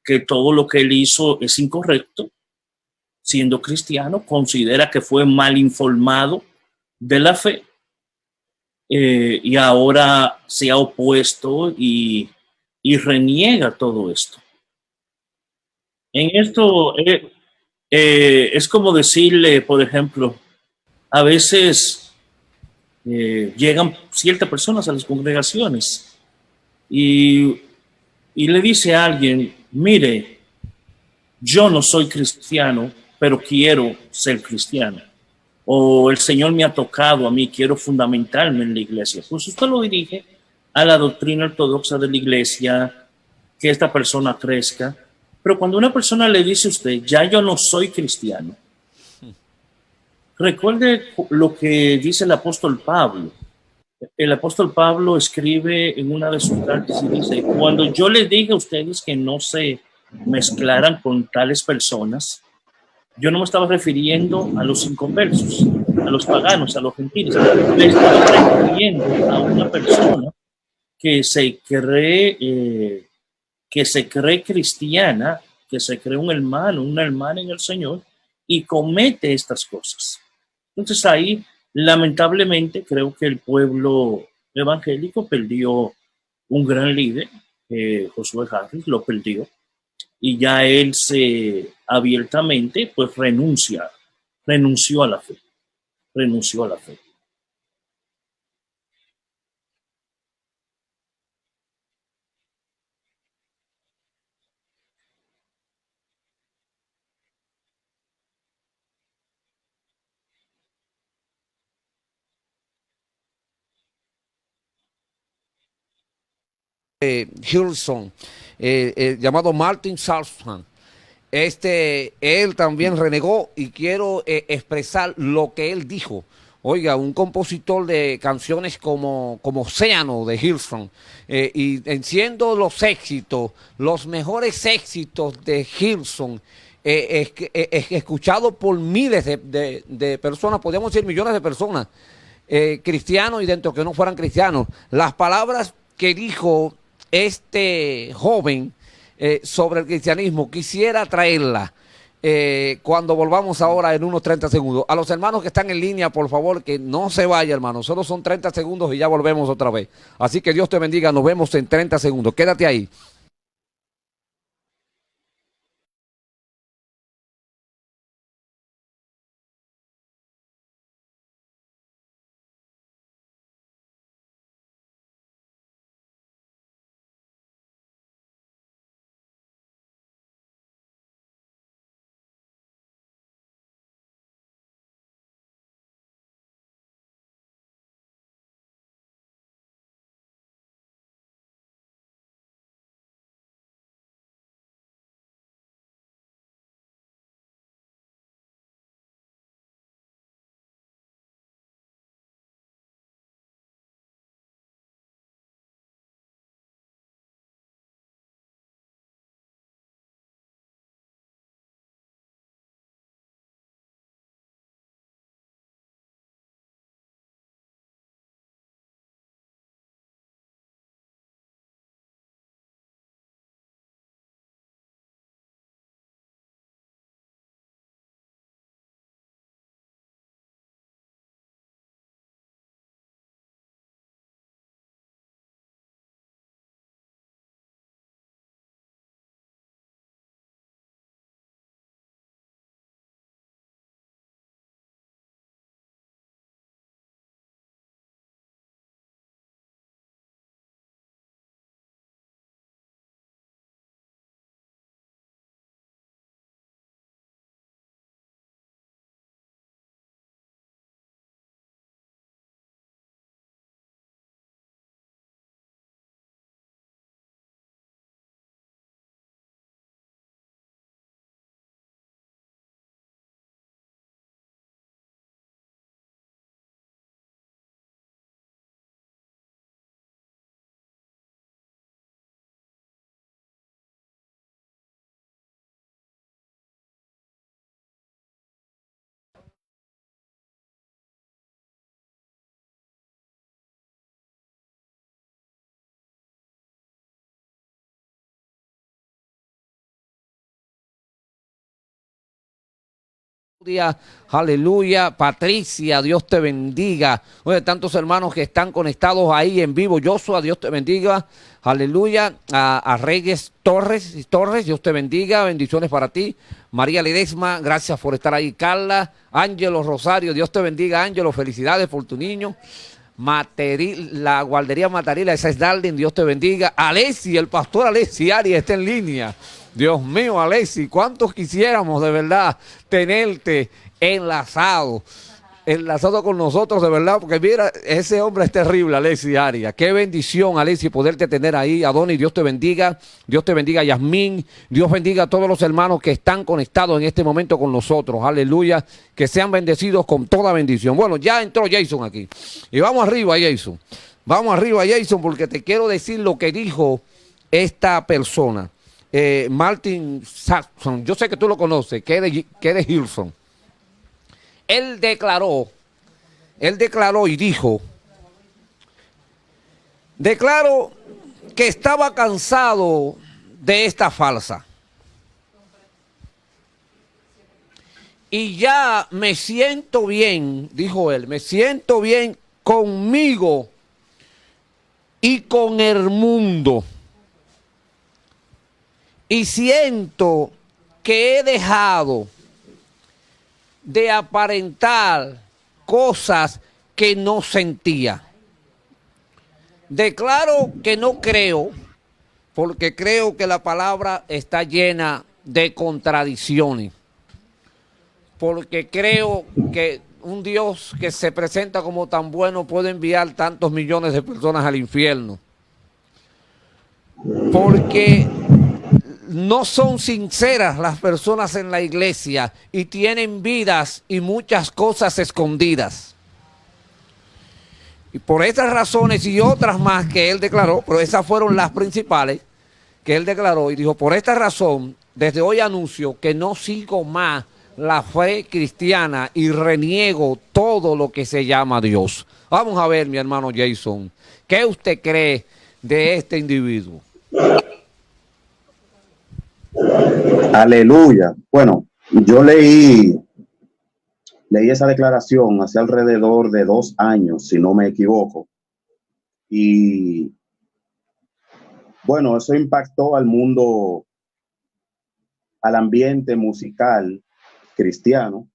que todo lo que él hizo es incorrecto. Siendo cristiano, considera que fue mal informado de la fe, y ahora se ha opuesto y reniega todo esto. En esto es como decirle, por ejemplo, a veces llegan ciertas personas a las congregaciones y le dice a alguien, mire, yo no soy cristiano, pero quiero ser cristiano. O el Señor me ha tocado a mí, quiero fundamentarme en la iglesia. Pues usted lo dirige a la doctrina ortodoxa de la iglesia, que esta persona crezca. Pero cuando una persona le dice a usted, ya yo no soy cristiano, recuerde lo que dice el apóstol Pablo. El apóstol Pablo escribe en una de sus cartas y dice, cuando yo les dije a ustedes que no se mezclaran con tales personas, yo no me estaba refiriendo a los inconversos, a los paganos, a los gentiles. Me estaba refiriendo a una persona que se cree cristiana, que se cree un hermano, una hermana en el Señor y comete estas cosas. Entonces ahí, lamentablemente, creo que el pueblo evangélico perdió un gran líder, Josué Harris, lo perdió, y ya él se abiertamente pues renunció a la fe, renunció a la fe. Hillsong, llamado Martin Salzman. Él también renegó y quiero expresar lo que él dijo. Oiga, un compositor de canciones como Océano de Hillsong, y siendo los éxitos, los mejores éxitos de Hillsong, escuchado por miles de personas, podríamos decir millones de personas, cristianos y dentro que no fueran cristianos. Las palabras que dijo este joven sobre el cristianismo, quisiera traerla cuando volvamos ahora en unos 30 segundos. A los hermanos que están en línea, por favor, que no se vaya, hermano. Solo son 30 segundos y ya volvemos otra vez. Así que Dios te bendiga. Nos vemos en 30 segundos. Quédate ahí. Aleluya, Patricia, Dios te bendiga. Oye, tantos hermanos que están conectados ahí en vivo. Joshua, Dios te bendiga. Aleluya. A Reyes Torres, Dios te bendiga. Bendiciones para ti. María Ledesma, gracias por estar ahí. Carla, Ángelo Rosario, Dios te bendiga, Ángelo. Felicidades por tu niño. la guardería Matarila, esa es Darling, Dios te bendiga. Alessi, el pastor Alessi Arias está en línea. Dios mío, Alessi, cuántos quisiéramos de verdad tenerte enlazado con nosotros, de verdad, porque mira, ese hombre es terrible, Alessi Arias. Qué bendición, Alessi, poderte tener ahí. Adonis, Dios te bendiga, Yasmín, Dios bendiga a todos los hermanos que están conectados en este momento con nosotros, aleluya, que sean bendecidos con toda bendición. Bueno, ya entró Jason aquí, y vamos arriba, Jason, porque te quiero decir lo que dijo esta persona, Martin Saxon. Yo sé que tú lo conoces, que es de Hilson. Él declaró y dijo, declaro que estaba cansado de esta farsa y ya me siento bien, dijo él, me siento bien conmigo y con el mundo, y siento que he dejado de aparentar cosas que no sentía. Declaro que no creo, porque creo que la palabra está llena de contradicciones, porque creo que un Dios que se presenta como tan bueno puede enviar tantos millones de personas al infierno, porque no son sinceras las personas en la iglesia y tienen vidas y muchas cosas escondidas. Y por esas razones y otras más que él declaró, pero esas fueron las principales que él declaró, y dijo, por esta razón, desde hoy anuncio que no sigo más la fe cristiana y reniego todo lo que se llama Dios. Vamos a ver, mi hermano Jason, ¿qué usted cree de este individuo? Aleluya. Bueno, yo leí esa declaración hace alrededor de 2 años, si no me equivoco. Y bueno, eso impactó al mundo, al ambiente musical cristiano,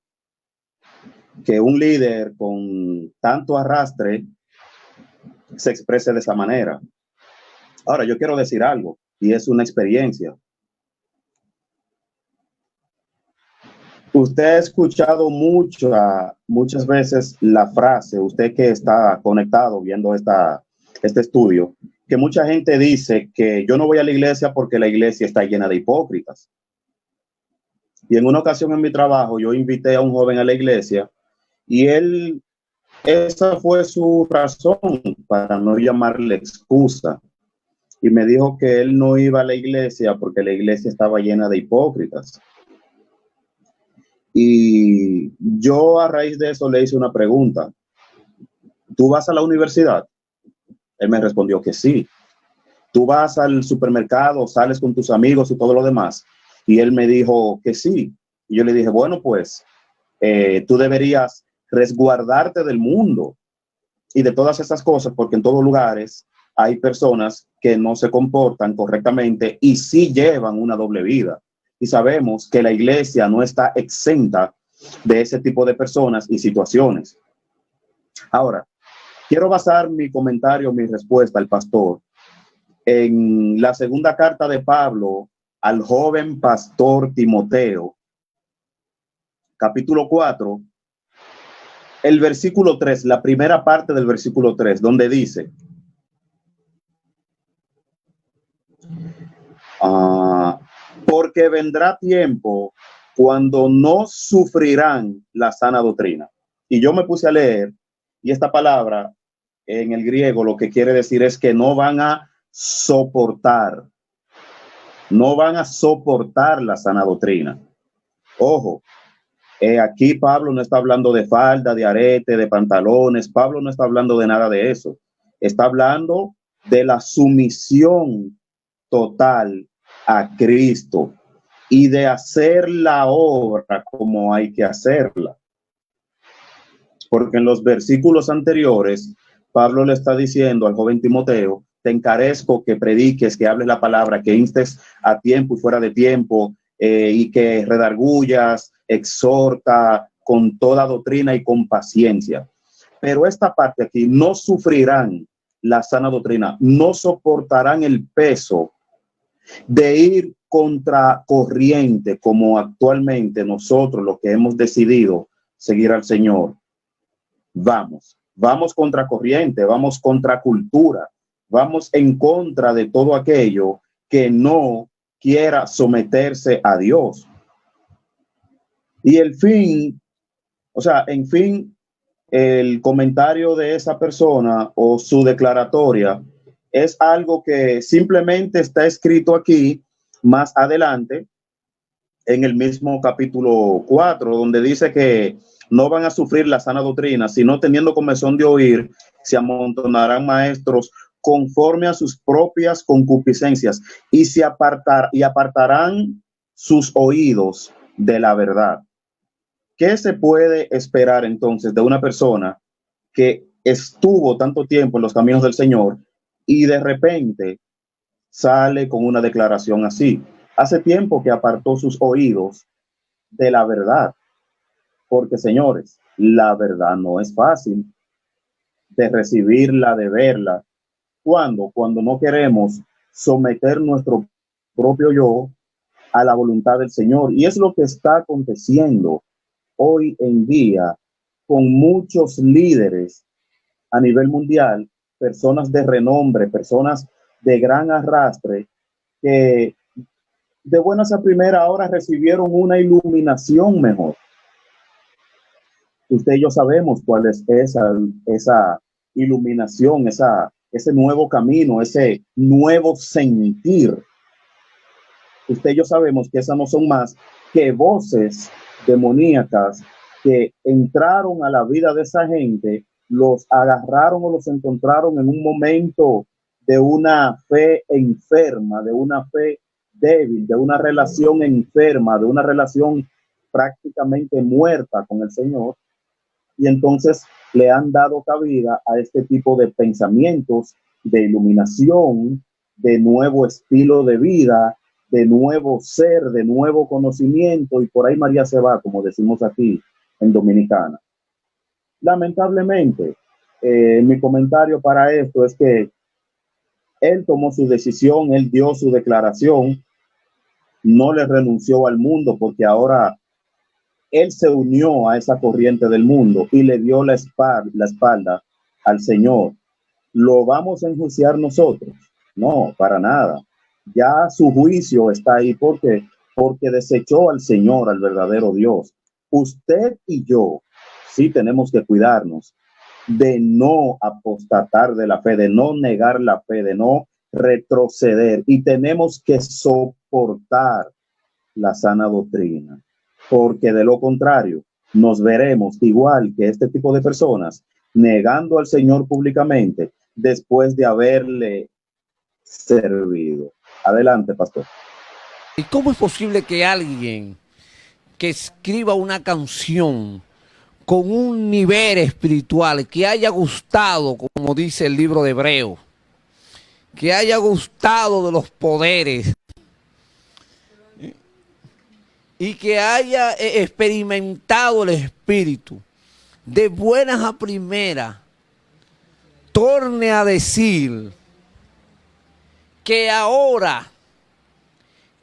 que un líder con tanto arrastre se exprese de esa manera. Ahora, yo quiero decir algo, y es una experiencia. Usted ha escuchado muchas veces la frase, usted que está conectado viendo este estudio, que mucha gente dice que yo no voy a la iglesia porque la iglesia está llena de hipócritas. Y en una ocasión en mi trabajo yo invité a un joven a la iglesia y esa fue su razón para no llamarle excusa. Y me dijo que él no iba a la iglesia porque la iglesia estaba llena de hipócritas. Y yo a raíz de eso le hice una pregunta. ¿Tú vas a la universidad? Él me respondió que sí. ¿Tú vas al supermercado, sales con tus amigos y todo lo demás? Y él me dijo que sí. Y yo le dije, bueno, pues tú deberías resguardarte del mundo y de todas esas cosas, porque en todos lugares hay personas que no se comportan correctamente y sí llevan una doble vida. Y sabemos que la iglesia no está exenta de ese tipo de personas y situaciones. Ahora, quiero basar mi comentario, mi respuesta al pastor, en la segunda carta de Pablo al joven pastor Timoteo, capítulo 4, el versículo 3, la primera parte del versículo 3, donde dice, porque vendrá tiempo cuando no sufrirán la sana doctrina. Y yo me puse a leer, y esta palabra en el griego lo que quiere decir es que no van a soportar la sana doctrina. Ojo, aquí Pablo no está hablando de falda, de arete, de pantalones. Pablo no está hablando de nada de eso. Está hablando de la sumisión total a Cristo y de hacer la obra como hay que hacerla. Porque en los versículos anteriores, Pablo le está diciendo al joven Timoteo, te encarezco que prediques, que hables la palabra, que instes a tiempo y fuera de tiempo, y que redargullas, exhorta con toda doctrina y con paciencia. Pero esta parte aquí, no sufrirán la sana doctrina, no soportarán el peso de ir contra corriente, como actualmente nosotros los que hemos decidido seguir al Señor. Vamos contra corriente, vamos contra cultura, vamos en contra de todo aquello que no quiera someterse a Dios. Y el fin, o sea, en fin, el comentario de esa persona o su declaratoria es algo que simplemente está escrito aquí más adelante en el mismo capítulo 4, donde dice que no van a sufrir la sana doctrina, sino teniendo comezón de oír, se amontonarán maestros conforme a sus propias concupiscencias y apartarán sus oídos de la verdad. ¿Qué se puede esperar entonces de una persona que estuvo tanto tiempo en los caminos del Señor y de repente sale con una declaración así? Hace tiempo que apartó sus oídos de la verdad, porque, señores, la verdad no es fácil de recibirla, de verla. Cuando no queremos someter nuestro propio yo a la voluntad del Señor. Y es lo que está aconteciendo hoy en día con muchos líderes a nivel mundial, personas de renombre, personas de gran arrastre, que de buenas a primera hora recibieron una iluminación mejor. Usted y yo sabemos cuál es esa iluminación, ese nuevo camino, ese nuevo sentir. Usted y yo sabemos que esas no son más que voces demoníacas que entraron a la vida de esa gente, los agarraron o los encontraron en un momento de una fe enferma, de una fe débil, de una relación enferma, de una relación prácticamente muerta con el Señor. Y entonces le han dado cabida a este tipo de pensamientos, de iluminación, de nuevo estilo de vida, de nuevo ser, de nuevo conocimiento, y por ahí María se va, como decimos aquí en Dominicana. Lamentablemente, mi comentario para esto es que él tomó su decisión, él dio su declaración, no le renunció al mundo, porque ahora él se unió a esa corriente del mundo y le dio la espalda al Señor. ¿Lo vamos a enjuiciar nosotros? No, para nada. Ya su juicio está ahí porque desechó al Señor, al verdadero Dios. Usted y yo sí tenemos que cuidarnos de no apostatar de la fe, de no negar la fe, de no retroceder, y tenemos que soportar la sana doctrina, porque de lo contrario nos veremos igual que este tipo de personas negando al Señor públicamente después de haberle servido. Adelante, pastor. ¿Y cómo es posible que alguien que escriba una canción con un nivel espiritual, que haya gustado, como dice el libro de Hebreo, que haya gustado de los poderes y que haya experimentado el Espíritu, de buenas a primeras, torne a decir que ahora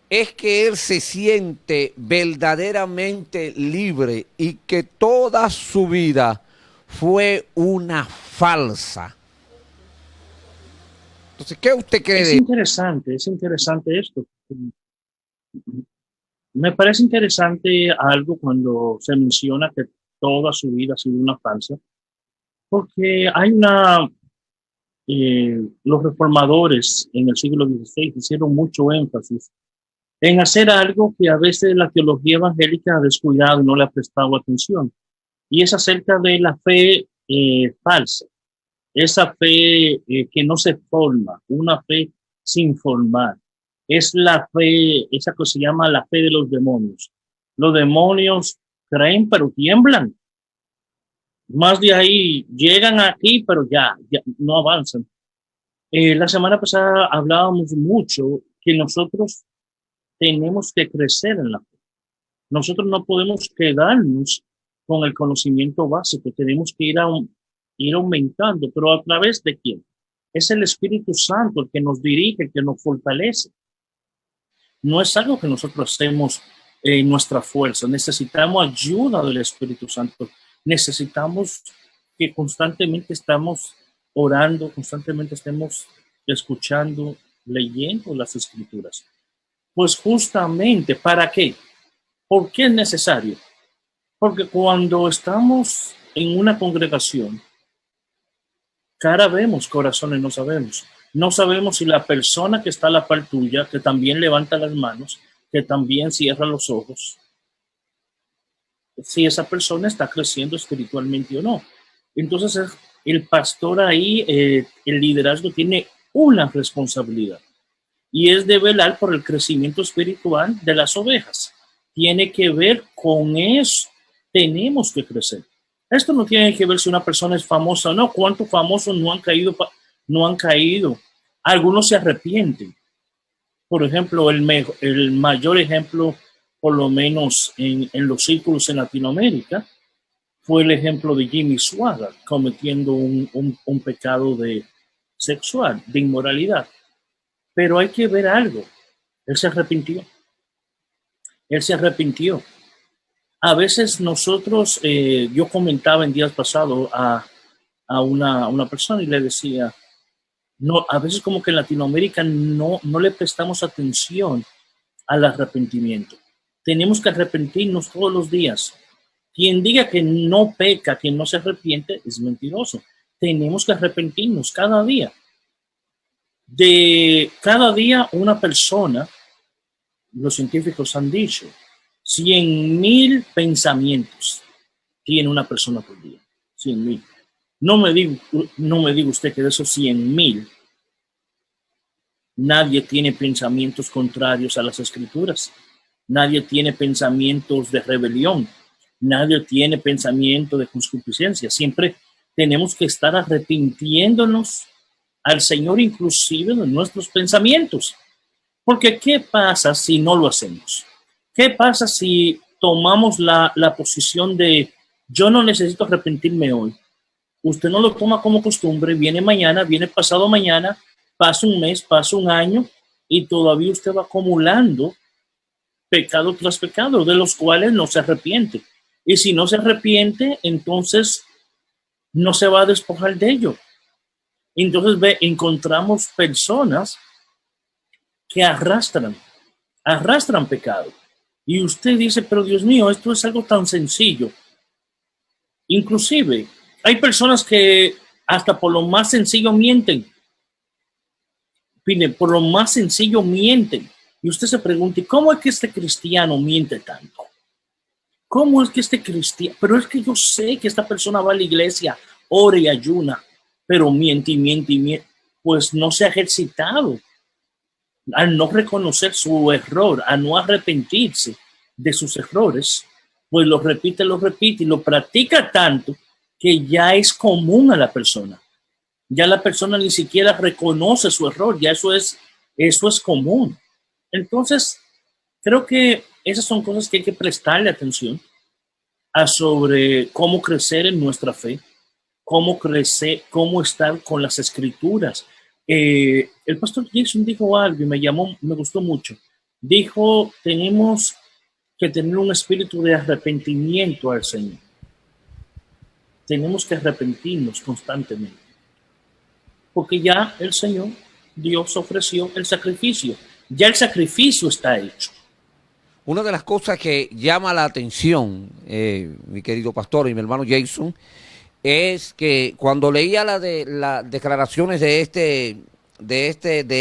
es que él se siente verdaderamente libre y que toda su vida fue una falsa? Entonces, ¿qué usted cree de Es interesante esto. Me parece interesante algo cuando se menciona que toda su vida ha sido una falsa, porque hay los reformadores en el siglo XVI hicieron mucho énfasis en hacer algo que a veces la teología evangélica ha descuidado y no le ha prestado atención, y es acerca de la fe falsa, esa fe que no se forma, una fe sin formar. Es la fe, esa que se llama la fe de los demonios. Los demonios creen pero tiemblan. Más de ahí, llegan aquí pero ya no avanzan. La semana pasada hablábamos mucho que nosotros tenemos que crecer en la fe. Nosotros no podemos quedarnos con el conocimiento básico. Tenemos que ir ir aumentando, pero ¿a través de quién? Es el Espíritu Santo el que nos dirige, el que nos fortalece. No es algo que nosotros hacemos en nuestra fuerza. Necesitamos ayuda del Espíritu Santo. Necesitamos que constantemente estamos orando, constantemente estemos escuchando, leyendo las Escrituras. Pues justamente, ¿para qué? ¿Por qué es necesario? Porque cuando estamos en una congregación, cara vemos, corazones no sabemos. No sabemos si la persona que está a la par tuya, que también levanta las manos, que también cierra los ojos, si esa persona está creciendo espiritualmente o no. Entonces, el pastor ahí, el liderazgo tiene una responsabilidad y es de velar por el crecimiento espiritual de las ovejas. Tiene que ver con eso. Tenemos que crecer. Esto no tiene que ver si una persona es famosa o no. ¿Cuántos famosos no han caído? No han caído. Algunos se arrepienten. Por ejemplo, el mayor ejemplo, por lo menos en los círculos en Latinoamérica, fue el ejemplo de Jimmy Swaggart cometiendo un pecado sexual, de inmoralidad. Pero hay que ver algo. Él se arrepintió. Él se arrepintió. A veces nosotros, yo comentaba en días pasados a una persona y le decía, no, a veces como que en Latinoamérica no le prestamos atención al arrepentimiento. Tenemos que arrepentirnos todos los días. Quien diga que no peca, que no se arrepiente, es mentiroso. Tenemos que arrepentirnos cada día. De cada día una persona, los científicos han dicho, 100,000 pensamientos tiene una persona por día. 100,000. No me diga usted que de esos 100,000 nadie tiene pensamientos contrarios a las Escrituras. Nadie tiene pensamientos de rebelión. Nadie tiene pensamiento de concupiscencia. Siempre tenemos que estar arrepintiéndonos al Señor inclusive de nuestros pensamientos. Porque ¿qué pasa si no lo hacemos? ¿Qué pasa si tomamos la posición de yo no necesito arrepentirme hoy? Usted no lo toma como costumbre, viene mañana, viene pasado mañana, pasa un mes, pasa un año y todavía usted va acumulando pecado tras pecado, de los cuales no se arrepiente. Y si no se arrepiente, entonces no se va a despojar de ello. Entonces encontramos personas que arrastran pecado. Y usted dice, pero Dios mío, esto es algo tan sencillo. Inclusive, hay personas que hasta por lo más sencillo mienten. Por lo más sencillo mienten. Y usted se pregunta, ¿cómo es que este cristiano miente tanto? ¿Cómo es que este cristiano? Pero es que yo sé que esta persona va a la iglesia, ora y ayuna, pero miente. Pues no se ha ejercitado. Al no reconocer su error, a no arrepentirse de sus errores, pues lo repite y lo practica tanto que ya es común a la persona. Ya la persona ni siquiera reconoce su error, ya eso es común. Entonces, creo que esas son cosas que hay que prestarle atención sobre cómo crecer en nuestra fe, cómo crecer, cómo estar con las Escrituras. El pastor Jason dijo algo y me gustó mucho. Dijo, tenemos que tener un espíritu de arrepentimiento al Señor. Tenemos que arrepentirnos constantemente. Porque ya el Señor, Dios ofreció el sacrificio. Ya el sacrificio está hecho. Una de las cosas que llama la atención, mi querido pastor y mi hermano Jason, es que cuando leía las declaraciones de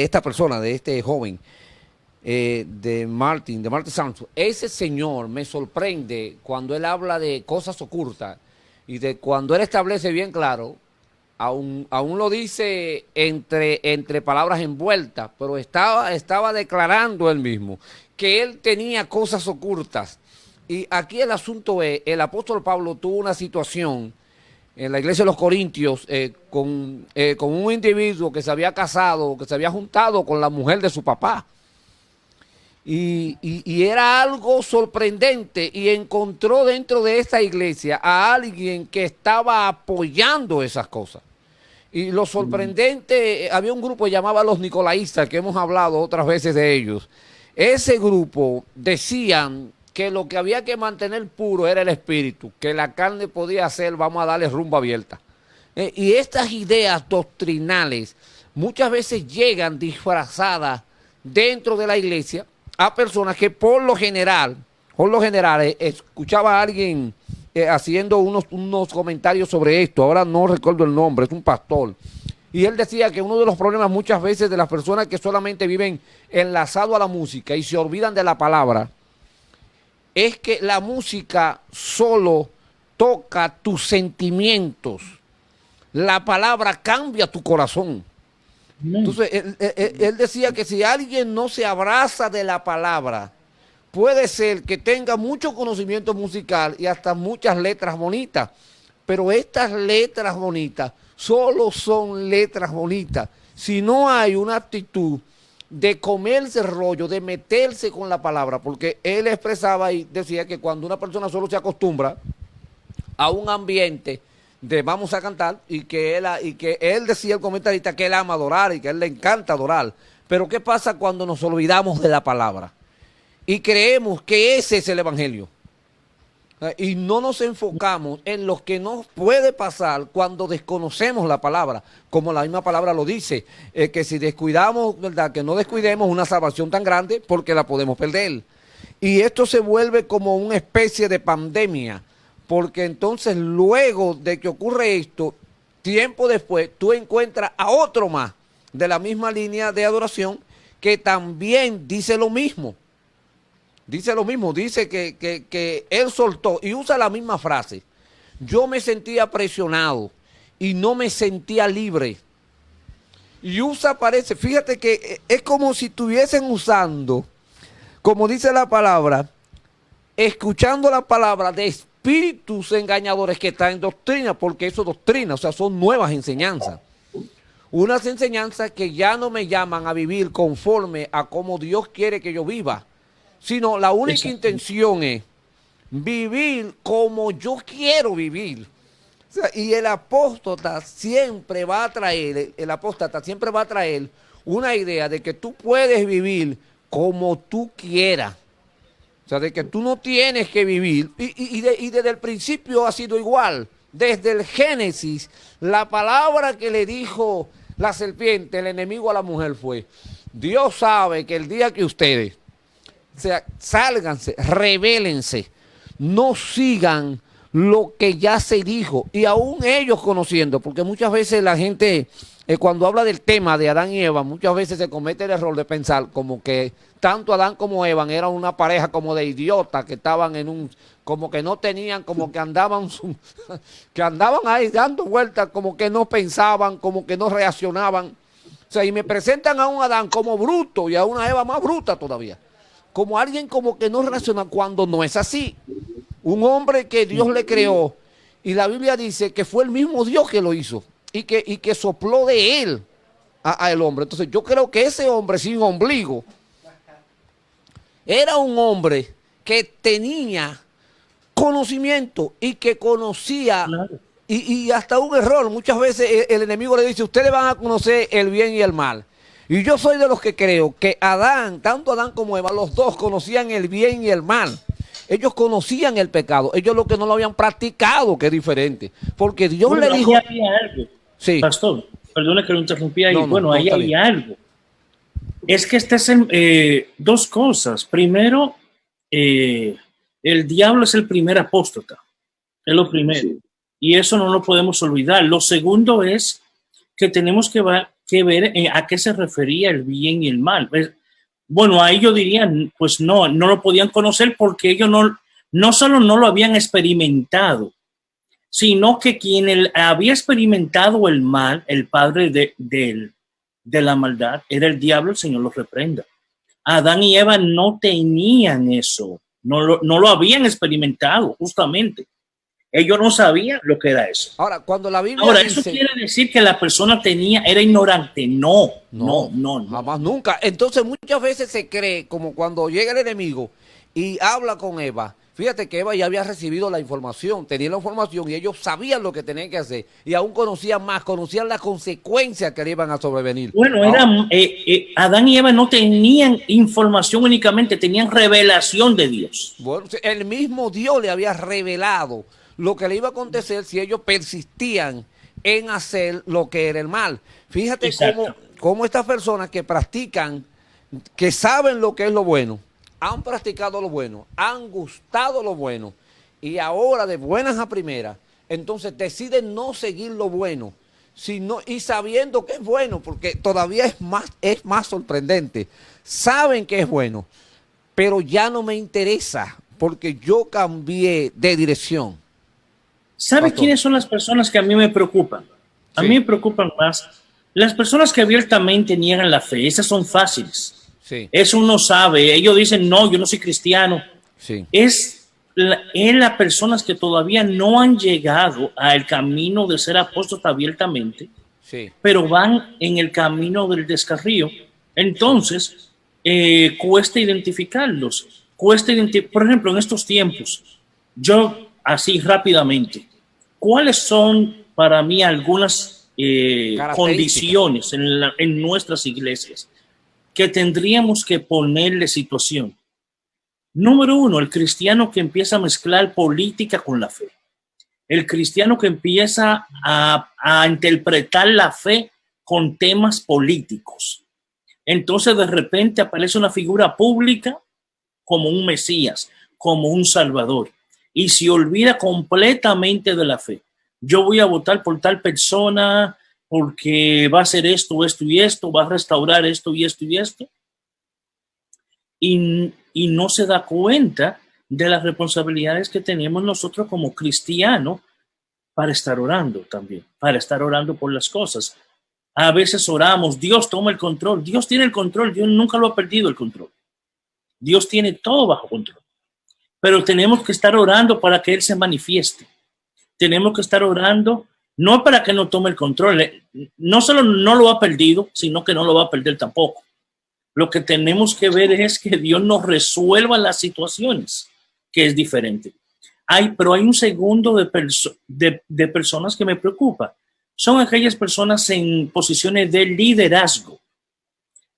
esta persona, de este joven, de Martin Santos, ese señor me sorprende cuando él habla de cosas ocultas y de cuando él establece bien claro, aún lo dice entre palabras envueltas, pero estaba declarando él mismo que él tenía cosas ocultas. Y aquí el asunto es, el apóstol Pablo tuvo una situación en la iglesia de los Corintios con un individuo que se había casado, que se había juntado con la mujer de su papá. y era algo sorprendente, y encontró dentro de esta iglesia a alguien que estaba apoyando esas cosas. Y lo sorprendente, había un grupo que llamaba los Nicolaístas, que hemos hablado otras veces de ellos. Ese grupo decían que lo que había que mantener puro era el espíritu, que la carne podía hacer, vamos a darle rumbo abierta. Y estas ideas doctrinales muchas veces llegan disfrazadas dentro de la iglesia a personas que por lo general, escuchaba a alguien haciendo unos comentarios sobre esto, ahora no recuerdo el nombre, es un pastor, y él decía que uno de los problemas muchas veces de las personas que solamente viven enlazado a la música y se olvidan de la palabra, es que la música solo toca tus sentimientos, la palabra cambia tu corazón. Entonces, él decía que si alguien no se abraza de la palabra, puede ser que tenga mucho conocimiento musical y hasta muchas letras bonitas, pero estas letras bonitas solo son letras bonitas. Si no hay una actitud de comerse el rollo, de meterse con la palabra, porque él expresaba y decía que cuando una persona solo se acostumbra a un ambiente de vamos a cantar, y que él decía, el comentarista, que él ama adorar y que a él le encanta adorar, pero ¿qué pasa cuando nos olvidamos de la palabra? Y creemos que ese es el evangelio. Y no nos enfocamos en lo que nos puede pasar cuando desconocemos la palabra, como la misma palabra lo dice, que si descuidamos, ¿verdad?, que no descuidemos una salvación tan grande porque la podemos perder. Y esto se vuelve como una especie de pandemia, porque entonces luego de que ocurre esto, tiempo después, tú encuentras a otro más de la misma línea de adoración que también dice lo mismo. Dice que él soltó y usa la misma frase. Yo me sentía presionado y no me sentía libre. Y parece, fíjate que es como si estuviesen usando, como dice la palabra, escuchando la palabra de espíritus engañadores que están en doctrina, porque eso es doctrina, o sea, son nuevas enseñanzas. Unas enseñanzas que ya no me llaman a vivir conforme a como Dios quiere que yo viva, sino la única intención es vivir como yo quiero vivir. O sea, y el apóstata siempre va a traer una idea de que tú puedes vivir como tú quieras. O sea, de que tú no tienes que vivir. Y desde el principio ha sido igual. Desde el Génesis, la palabra que le dijo la serpiente, el enemigo a la mujer fue: Dios sabe que el día que ustedes, o sea, sálganse, rebélense, no sigan lo que ya se dijo, y aún ellos conociendo, porque muchas veces la gente, cuando habla del tema de Adán y Eva, muchas veces se comete el error de pensar como que tanto Adán como Eva eran una pareja como de idiotas que estaban como que no tenían, como que andaban ahí dando vueltas, como que no pensaban, como que no reaccionaban. O sea, y me presentan a un Adán como bruto y a una Eva más bruta todavía, como alguien como que no reacciona, cuando no es así. Un hombre que Dios le creó, y la Biblia dice que fue el mismo Dios que lo hizo, y que sopló de él a el hombre. Entonces yo creo que ese hombre sin ombligo era un hombre que tenía conocimiento y que conocía, claro. Y hasta un error. Muchas veces el enemigo le dice: ustedes van a conocer el bien y el mal. Y yo soy de los que creo que tanto Adán como Eva, los dos conocían el bien y el mal. Ellos conocían el pecado. Ellos lo que no lo habían practicado, que es diferente. Porque Dios le dijo... Ahí había algo. Sí. Pastor, perdone que lo interrumpí ahí. Ahí hay algo. Es que dos cosas. Primero, el diablo es el primer apóstata. Es lo primero. Sí. Y eso no lo podemos olvidar. Lo segundo es que tenemos que ver a qué se refería el bien y el mal. Bueno, ahí yo diría, pues no lo podían conocer porque ellos no solo no lo habían experimentado, sino que quien había experimentado el mal, el padre de la maldad, era el diablo. El Señor los reprenda. Adán y Eva no tenían eso, no lo habían experimentado, justamente. Ellos no sabían lo que era eso. Ahora, cuando la Biblia Ahora, dice... ¿eso quiere decir que la persona era ignorante? No. Jamás, nunca. Entonces muchas veces se cree como cuando llega el enemigo y habla con Eva. Fíjate que Eva ya había recibido la información, tenía la información y ellos sabían lo que tenían que hacer y aún conocían más, conocían las consecuencias que le iban a sobrevenir. Bueno, Adán y Eva no tenían información únicamente, tenían revelación de Dios. Bueno, el mismo Dios le había revelado lo que le iba a acontecer si ellos persistían en hacer lo que era el mal. Fíjate cómo estas personas que practican, que saben lo que es lo bueno, han practicado lo bueno, han gustado lo bueno, y ahora de buenas a primeras, entonces deciden no seguir lo bueno, sino, y sabiendo que es bueno, porque todavía es más sorprendente. Saben que es bueno, pero ya no me interesa, porque yo cambié de dirección. ¿Sabe quiénes son las personas que a mí me preocupan? A mí me preocupan más las personas que abiertamente niegan la fe. Esas son fáciles. Sí. Eso uno sabe. Ellos dicen, no, yo no soy cristiano. Sí. Es las personas que todavía no han llegado al camino de ser apóstoles abiertamente, pero van en el camino del descarrío. Entonces, cuesta identificarlos. Por ejemplo, en estos tiempos, yo así rápidamente, ¿cuáles son para mí algunas condiciones en nuestras iglesias que tendríamos que ponerle situación? Número uno, el cristiano que empieza a mezclar política con la fe. El cristiano que empieza a interpretar la fe con temas políticos. Entonces de repente aparece una figura pública como un Mesías, como un Salvador, y se olvida completamente de la fe. Yo voy a votar por tal persona porque va a hacer esto, esto y esto, va a restaurar esto y esto y esto. Y no se da cuenta de las responsabilidades que tenemos nosotros como cristianos para estar orando también, para estar orando por las cosas. A veces oramos, Dios toma el control. Dios tiene el control, Dios nunca lo ha perdido el control. Dios tiene todo bajo control. Pero tenemos que estar orando para que Él se manifieste. Tenemos que estar orando no para que no tome el control. No solo no lo ha perdido, sino que no lo va a perder tampoco. Lo que tenemos que ver es que Dios nos resuelva las situaciones, que es diferente. Pero hay un segundo de personas que me preocupa. Son aquellas personas en posiciones de liderazgo,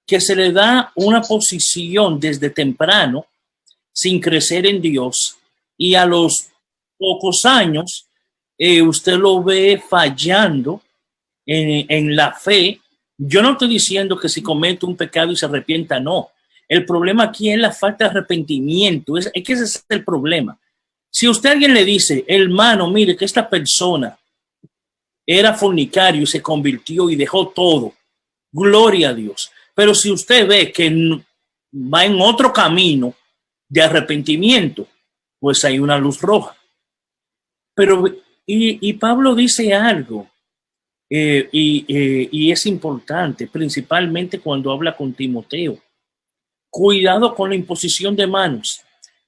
que se le da una posición desde temprano, sin crecer en Dios, y a los pocos años usted lo ve fallando en la fe. Yo no estoy diciendo que si comete un pecado y se arrepienta, no. El problema aquí es la falta de arrepentimiento. Es que ese es el problema. Si usted a alguien le dice, hermano, mire que esta persona era fornicario y se convirtió y dejó todo, gloria a Dios. Pero si usted ve que va en otro camino de arrepentimiento, pues hay una luz roja. Pero, y Pablo dice algo. Y es importante, principalmente cuando habla con Timoteo. Cuidado con la imposición de manos.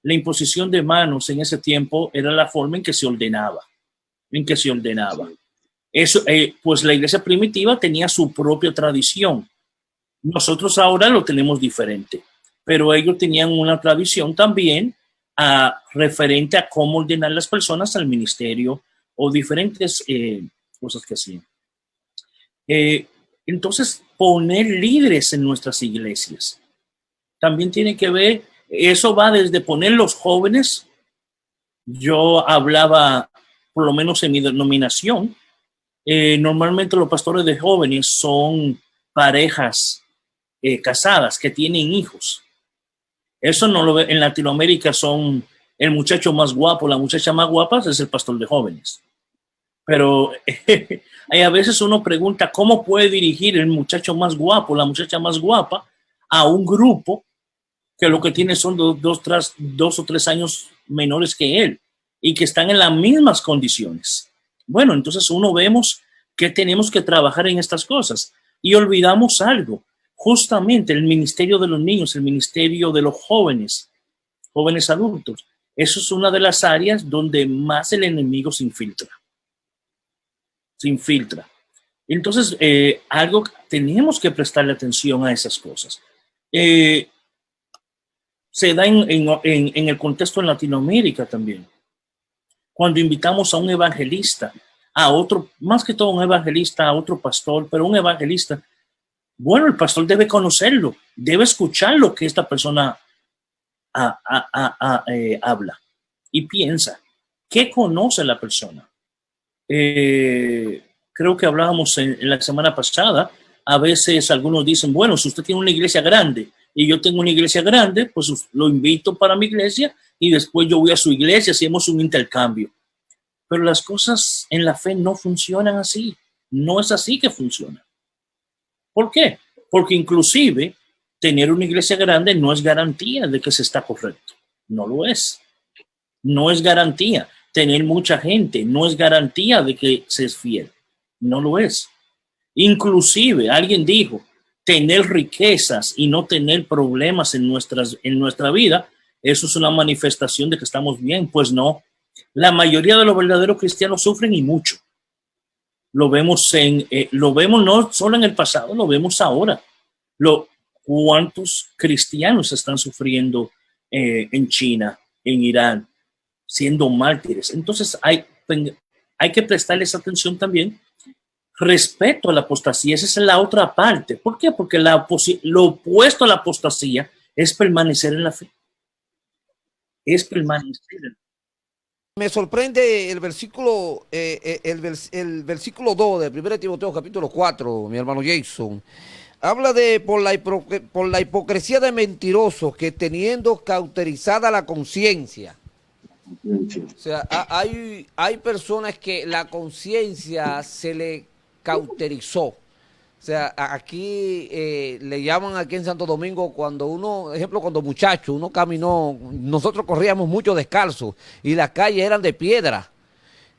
La imposición de manos en ese tiempo era la forma en que se ordenaba. Eso, pues la iglesia primitiva tenía su propia tradición. Nosotros ahora lo tenemos diferente, pero ellos tenían una tradición también referente a cómo ordenar las personas al ministerio o diferentes cosas que hacían. Entonces, poner líderes en nuestras iglesias también tiene que ver, eso va desde poner los jóvenes. Yo hablaba, por lo menos en mi denominación, normalmente los pastores de jóvenes son parejas casadas que tienen hijos. Eso no lo ve en Latinoamérica, son el muchacho más guapo, la muchacha más guapa es el pastor de jóvenes. Pero a veces uno pregunta cómo puede dirigir el muchacho más guapo, la muchacha más guapa a un grupo que lo que tiene son dos o tres años menores que él y que están en las mismas condiciones. Bueno, entonces vemos que tenemos que trabajar en estas cosas y olvidamos algo. Justamente el ministerio de los niños, el ministerio de los jóvenes adultos, Eso es una de las áreas donde más el enemigo se infiltra. Se infiltra. Entonces, tenemos que prestarle atención a esas cosas. Se da en el contexto en Latinoamérica también. Cuando invitamos a un evangelista, a otro, más que todo un evangelista, a otro pastor, pero un evangelista, bueno, el pastor debe conocerlo, debe escuchar lo que esta persona habla y piensa. ¿Qué conoce la persona? Creo que hablábamos en la semana pasada. A veces algunos dicen, bueno, si usted tiene una iglesia grande y yo tengo una iglesia grande, pues lo invito para mi iglesia y después yo voy a su iglesia, hacemos un intercambio. Pero las cosas en la fe no funcionan así. No es así que funciona. ¿Por qué? Porque inclusive tener una iglesia grande no es garantía de que se está correcto. No lo es. No es garantía. Tener mucha gente no es garantía de que se es fiel. No lo es. Inclusive alguien dijo, tener riquezas y no tener problemas en nuestra vida, eso es una manifestación de que estamos bien. Pues no. La mayoría de los verdaderos cristianos sufren y mucho. Lo vemos no solo en el pasado, lo vemos ahora. ¿Cuántos cristianos están sufriendo en China, en Irán, siendo mártires? Entonces hay que prestarles atención también. Respeto a la apostasía, esa es la otra parte. ¿Por qué? Porque lo opuesto a la apostasía es permanecer en la fe. Es permanecer en la fe. Me sorprende el versículo, el versículo 2 de 1 Timoteo capítulo 4, mi hermano Jason. Habla de por la hipocresía de mentirosos que teniendo cauterizada la conciencia. O sea, hay personas que la conciencia se le cauterizó. O sea, aquí le llaman aquí en Santo Domingo cuando uno, ejemplo, cuando muchacho, uno caminó, nosotros corríamos mucho descalzos y las calles eran de piedra.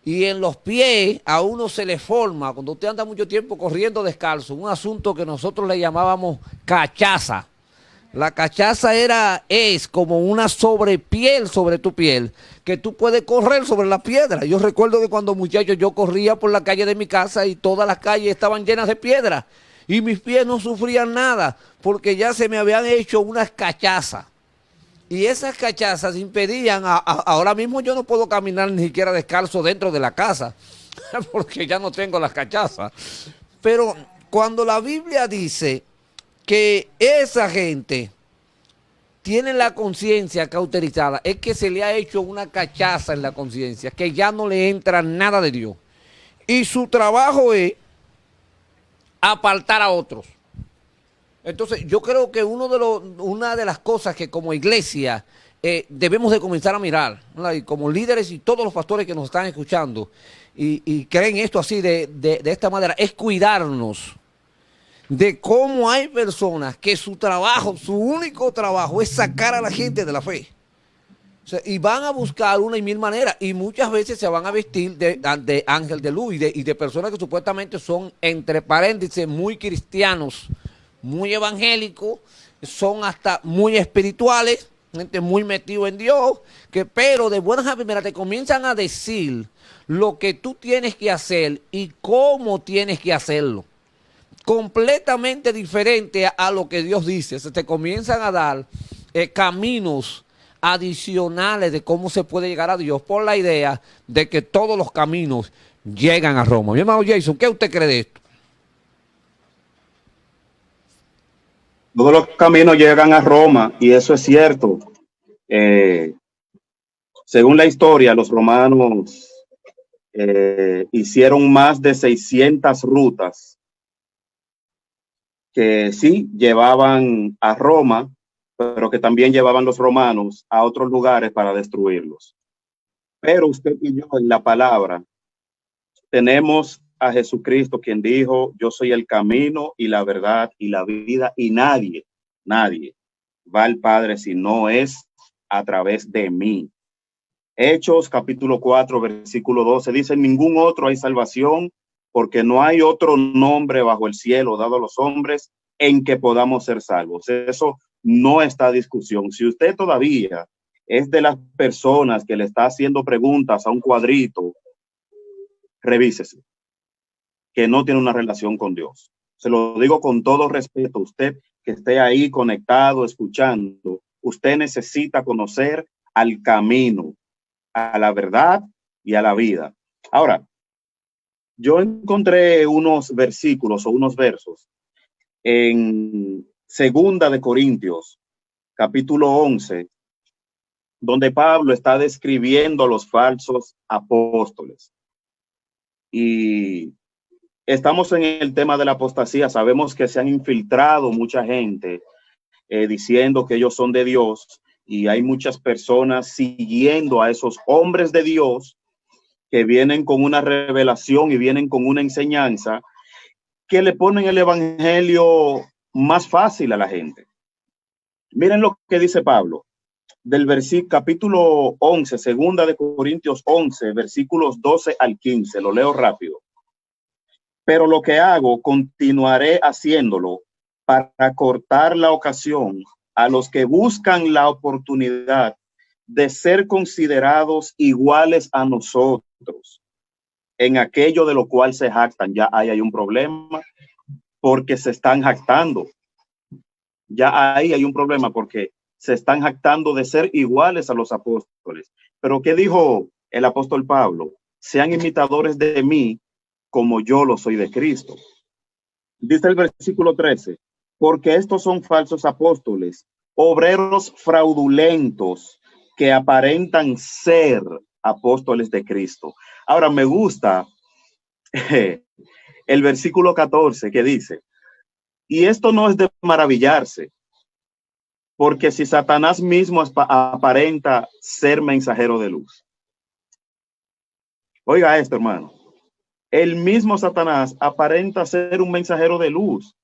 Y en los pies a uno se le forma, cuando usted anda mucho tiempo corriendo descalzo, un asunto que nosotros le llamábamos cachaza. La cachaza es como una sobrepiel sobre tu piel, que tú puedes correr sobre la piedra. Yo recuerdo que cuando muchacho yo corría por la calle de mi casa y todas las calles estaban llenas de piedra. Y mis pies no sufrían nada, porque ya se me habían hecho unas cachazas. Y esas cachazas impedían, ahora mismo yo no puedo caminar ni siquiera descalzo dentro de la casa, porque ya no tengo las cachazas. Pero cuando la Biblia dice que esa gente tiene la conciencia cauterizada, es que se le ha hecho una cachaza en la conciencia, que ya no le entra nada de Dios. Y su trabajo es apartar a otros. Entonces, yo creo que una de las cosas que como iglesia debemos de comenzar a mirar, ¿no? Y como líderes y todos los pastores que nos están escuchando y creen esto así de esta manera, es cuidarnos de cómo hay personas que su único trabajo es sacar a la gente de la fe. O sea, y van a buscar una y mil maneras, y muchas veces se van a vestir de ángel de luz y de personas que supuestamente son, entre paréntesis, muy cristianos, muy evangélicos, son hasta muy espirituales, gente muy metido en Dios, pero de buenas a primeras te comienzan a decir lo que tú tienes que hacer y cómo tienes que hacerlo. Completamente diferente a lo que Dios dice. Se te comienzan a dar caminos adicionales de cómo se puede llegar a Dios por la idea de que todos los caminos llegan a Roma. Mi hermano Jason, ¿qué usted cree de esto? Todos los caminos llegan a Roma y eso es cierto. Según la historia, los romanos hicieron más de 600 rutas que sí llevaban a Roma, pero que también llevaban los romanos a otros lugares para destruirlos. Pero usted y yo en la palabra tenemos a Jesucristo, quien dijo, yo soy el camino y la verdad y la vida, y nadie va al Padre si no es a través de mí. Hechos capítulo 4 versículo 12 dice, en ningún otro hay salvación, porque no hay otro nombre bajo el cielo dado a los hombres en que podamos ser salvos. Eso no está a discusión. Si usted todavía es de las personas que le está haciendo preguntas a un cuadrito, revísese, que no tiene una relación con Dios. Se lo digo con todo respeto, usted que esté ahí conectado, escuchando, usted necesita conocer al camino, a la verdad y a la vida. Ahora, yo encontré unos versículos o unos versos en Segunda de Corintios, capítulo 11, donde Pablo está describiendo a los falsos apóstoles. Y estamos en el tema de la apostasía. Sabemos que se han infiltrado mucha gente diciendo que ellos son de Dios, y hay muchas personas siguiendo a esos hombres de Dios que vienen con una revelación y vienen con una enseñanza que le ponen el evangelio más fácil a la gente. Miren lo que dice Pablo del versículo capítulo 11, Segunda de Corintios 11, versículos 12 al 15. Lo leo rápido. Pero lo que hago, continuaré haciéndolo para cortar la ocasión a los que buscan la oportunidad de ser considerados iguales a nosotros en aquello de lo cual se jactan. Ya ahí hay un problema porque se están jactando. Ya ahí hay un problema porque se están jactando de ser iguales a los apóstoles. Pero ¿qué dijo el apóstol Pablo? Sean imitadores de mí como yo lo soy de Cristo. Dice el versículo 13, porque estos son falsos apóstoles, obreros fraudulentos que aparentan ser apóstoles de Cristo. Ahora me gusta el versículo 14 que dice, y esto no es de maravillarse, porque si Satanás mismo aparenta ser mensajero de luz. Oiga esto, hermano. El mismo Satanás aparenta ser un mensajero de luz,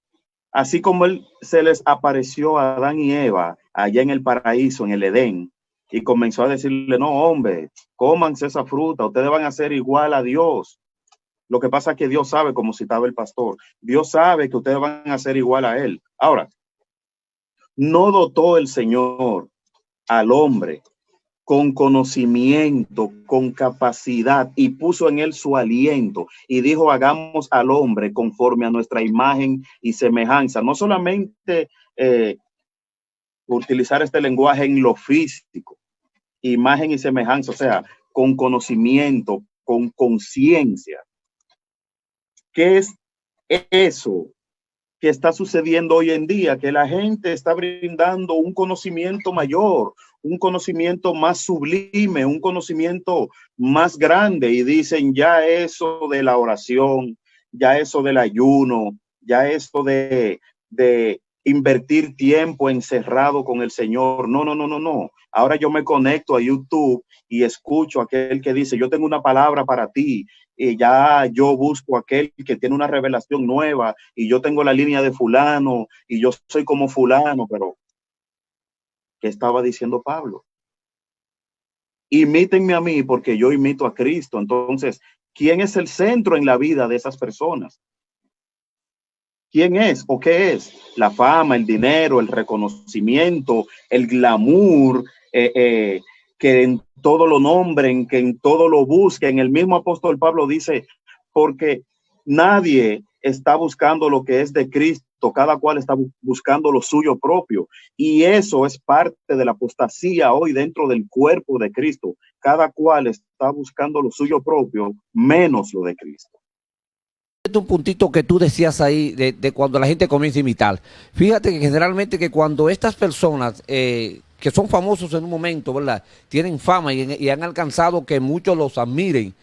así como él se les apareció a Adán y Eva allá en el paraíso, en el Edén, y comenzó a decirle, no, hombre, cómanse esa fruta, ustedes van a ser igual a Dios. Lo que pasa es que Dios sabe, como citaba el pastor, Dios sabe que ustedes van a ser igual a él. Ahora, no dotó el Señor al hombre con conocimiento, con capacidad, y puso en él su aliento y dijo, hagamos al hombre conforme a nuestra imagen y semejanza. No solamente utilizar este lenguaje en lo físico, imagen y semejanza, o sea, con conocimiento, con conciencia. ¿Qué es eso que está sucediendo hoy en día? Que la gente está brindando un conocimiento mayor, un conocimiento más sublime, un conocimiento más grande, y dicen ya eso de la oración, ya eso del ayuno, ya eso de invertir tiempo encerrado con el Señor. No. Ahora yo me conecto a YouTube y escucho a aquel que dice, yo tengo una palabra para ti. Y ya yo busco a aquel que tiene una revelación nueva, y yo tengo la línea de fulano, y yo soy como fulano. Pero ¿qué estaba diciendo Pablo? Imítenme a mí porque yo imito a Cristo. Entonces, ¿quién es el centro en la vida de esas personas? ¿Quién es o qué es? La fama, el dinero, el reconocimiento, el glamour, que en todo lo nombren, que en todo lo busquen. El mismo apóstol Pablo dice, porque nadie está buscando lo que es de Cristo, cada cual está buscando lo suyo propio. Y eso es parte de la apostasía hoy dentro del cuerpo de Cristo. Cada cual está buscando lo suyo propio, menos lo de Cristo. Un puntito que tú decías ahí de cuando la gente comienza a imitar. Fíjate que generalmente que cuando estas personas que son famosos en un momento, ¿verdad?, tienen fama y han alcanzado que muchos los admiren,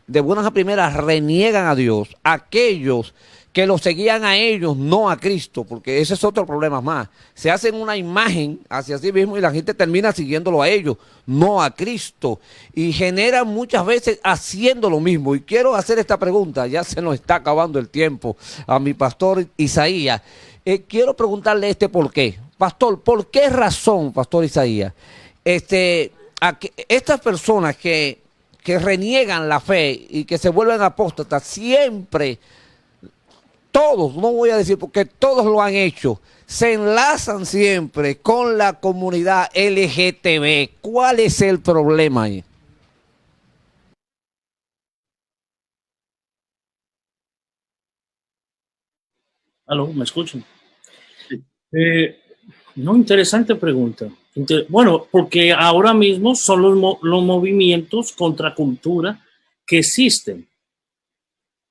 de buenas a primeras reniegan a Dios, aquellos que los seguían a ellos, no a Cristo, porque ese es otro problema más. Se hacen una imagen hacia sí mismo y la gente termina siguiéndolo a ellos, no a Cristo, y generan muchas veces haciendo lo mismo. Y quiero hacer esta pregunta, ya se nos está acabando el tiempo, a mi pastor Isaías. Quiero preguntarle por qué. Pastor, ¿por qué razón, pastor Isaías, estas personas que reniegan la fe y que se vuelven apóstatas, siempre, todos, no voy a decir porque todos lo han hecho, se enlazan siempre con la comunidad LGTB. ¿Cuál es el problema ahí? ¿Aló? ¿Me escuchan? No, interesante pregunta. Bueno, porque ahora mismo son los movimientos contra cultura que existen.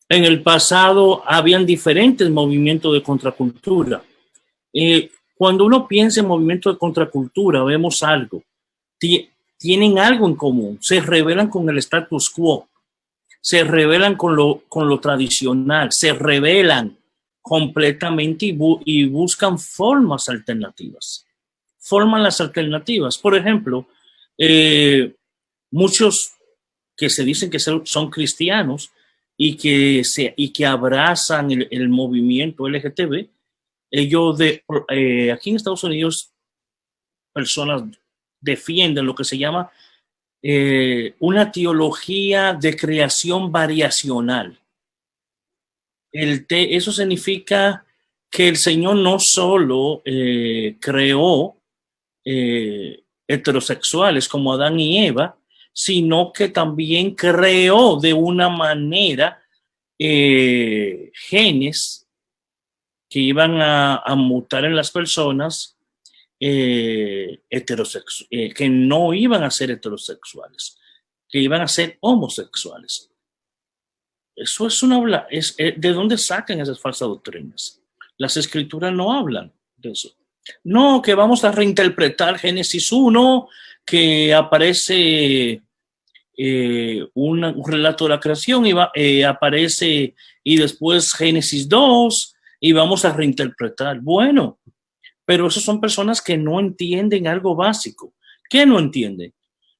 En el pasado habían diferentes movimientos de contracultura. Cuando uno piensa en movimientos de contracultura, vemos algo. Tienen algo en común. Se rebelan con el status quo. Se rebelan con lo tradicional. Se rebelan completamente y buscan formas alternativas. Forman las alternativas. Por ejemplo, muchos que se dicen que son cristianos y que abrazan el movimiento LGTB, ellos aquí en Estados Unidos, personas defienden lo que se llama una teología de creación variacional. Eso significa que el Señor no solo creó heterosexuales como Adán y Eva, sino que también creó de una manera genes que iban a mutar en las personas que no iban a ser heterosexuales, que iban a ser homosexuales. Eso es ¿de dónde sacan esas falsas doctrinas? Las escrituras no hablan de eso. No, que vamos a reinterpretar Génesis 1, que aparece un relato de la creación y aparece y después Génesis 2 y vamos a reinterpretar. Bueno, pero esas son personas que no entienden algo básico. ¿Qué no entienden?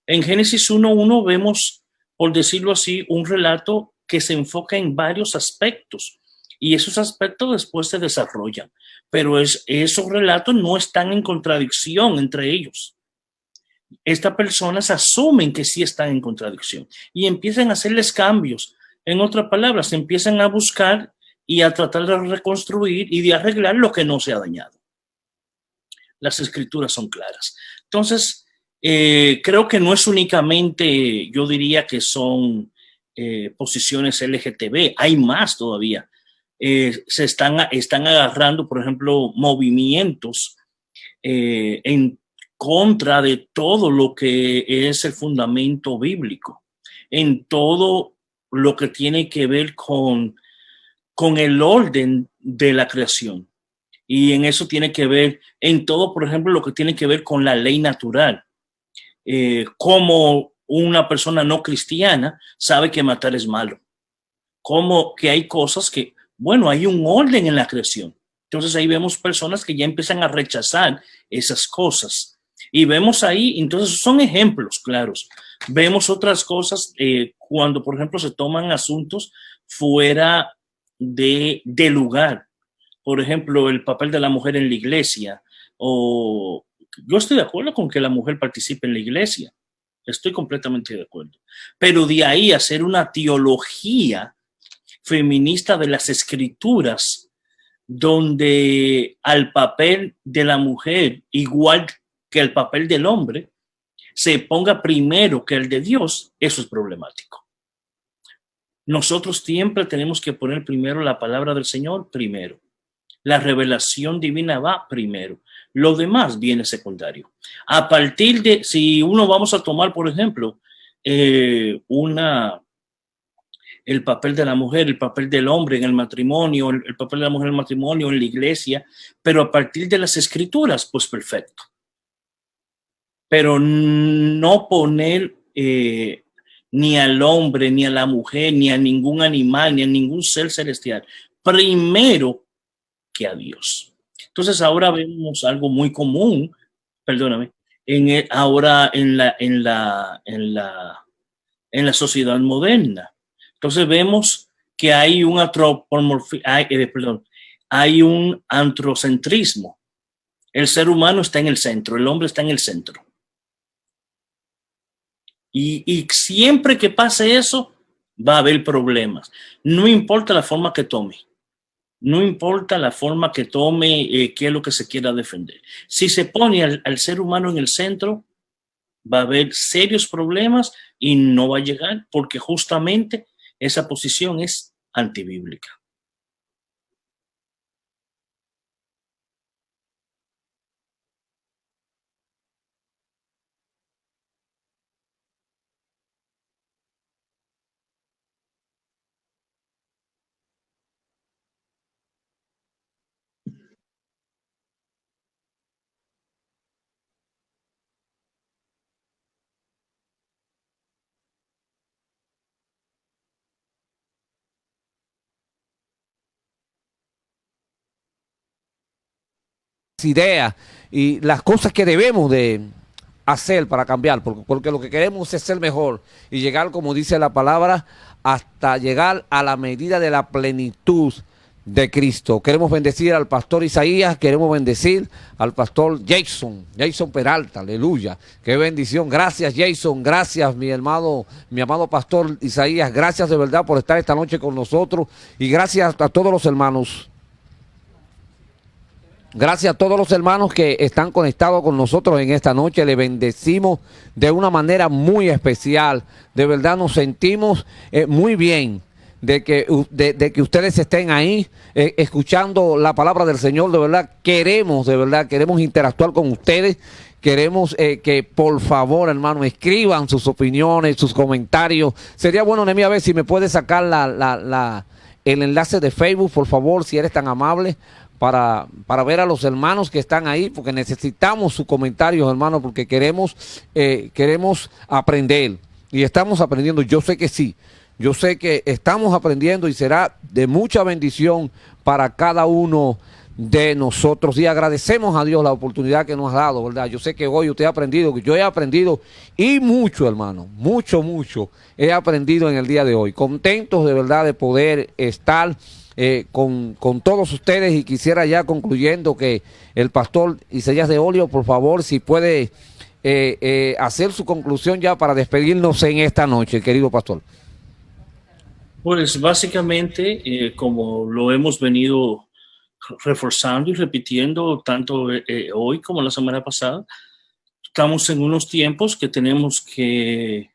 En Génesis 1:1 vemos, por decirlo así, un relato que se enfoca en varios aspectos y esos aspectos después se desarrollan, pero esos relatos no están en contradicción entre ellos. Estas personas asumen que sí están en contradicción y empiezan a hacerles cambios. En otras palabras, empiezan a buscar y a tratar de reconstruir y de arreglar lo que no se ha dañado. Las escrituras son claras. Entonces, creo que no es únicamente, yo diría que son posiciones LGTB, hay más todavía. Se están agarrando, por ejemplo, movimientos en contra de todo lo que es el fundamento bíblico, en todo lo que tiene que ver con el orden de la creación. Y en eso tiene que ver, en todo, por ejemplo, lo que tiene que ver con la ley natural. Como una persona no cristiana sabe que matar es malo. Como que hay cosas que, bueno, hay un orden en la creación. Entonces ahí vemos personas que ya empiezan a rechazar esas cosas. Y vemos ahí, entonces son ejemplos claros. Vemos otras cosas cuando, por ejemplo, se toman asuntos fuera de lugar. Por ejemplo, el papel de la mujer en la iglesia. Yo estoy de acuerdo con que la mujer participe en la iglesia. Estoy completamente de acuerdo. Pero de ahí hacer una teología feminista de las escrituras, donde al papel de la mujer, igual que el papel del hombre, se ponga primero que el de Dios, eso es problemático. Nosotros siempre tenemos que poner primero la palabra del Señor primero. La revelación divina va primero. Lo demás viene secundario. A partir de, si uno vamos a tomar, por ejemplo, el papel de la mujer, el papel del hombre en el matrimonio, el papel de la mujer en el matrimonio, en la iglesia, pero a partir de las escrituras, pues perfecto. Pero no poner ni al hombre, ni a la mujer, ni a ningún animal, ni a ningún ser celestial, primero que a Dios. Entonces ahora vemos algo muy común, perdóname, ahora en la sociedad moderna. Entonces vemos que hay un hay un antropocentrismo. El ser humano está en el centro, el hombre está en el centro. Y siempre que pase eso, va a haber problemas. No importa la forma que tome. No importa la forma que tome, qué es lo que se quiera defender. Si se pone al ser humano en el centro, va a haber serios problemas y no va a llegar porque justamente esa posición es antibíblica. Ideas y las cosas que debemos de hacer para cambiar, porque lo que queremos es ser mejor y llegar, como dice la palabra, hasta llegar a la medida de la plenitud de Cristo. Queremos bendecir al pastor Isaías, queremos bendecir al pastor Jason Peralta, aleluya, qué bendición. Gracias Jason, gracias mi amado pastor Isaías, gracias de verdad por estar esta noche con nosotros y gracias a todos los hermanos. Gracias a todos los hermanos que están conectados con nosotros en esta noche. Le bendecimos de una manera muy especial. De verdad nos sentimos muy bien de que ustedes estén ahí escuchando la palabra del Señor. De verdad queremos interactuar con ustedes. Queremos que por favor, hermano, escriban sus opiniones, sus comentarios. Sería bueno, Nehemí, a ver si me puede sacar el enlace de Facebook, por favor, si eres tan amable. Para ver a los hermanos que están ahí, porque necesitamos sus comentarios, hermanos, porque queremos aprender y estamos aprendiendo. Yo sé que sí, yo sé que estamos aprendiendo y será de mucha bendición para cada uno de nosotros y agradecemos a Dios la oportunidad que nos ha dado, ¿verdad? Yo sé que hoy usted ha aprendido, que yo he aprendido y mucho, hermano, mucho he aprendido en el día de hoy. Contentos de verdad de poder estar con todos ustedes y quisiera ya concluyendo que el pastor Isaías de Olio, por favor, si puede hacer su conclusión ya para despedirnos en esta noche, querido pastor. Pues básicamente, como lo hemos venido reforzando y repitiendo tanto hoy como la semana pasada, estamos en unos tiempos que tenemos que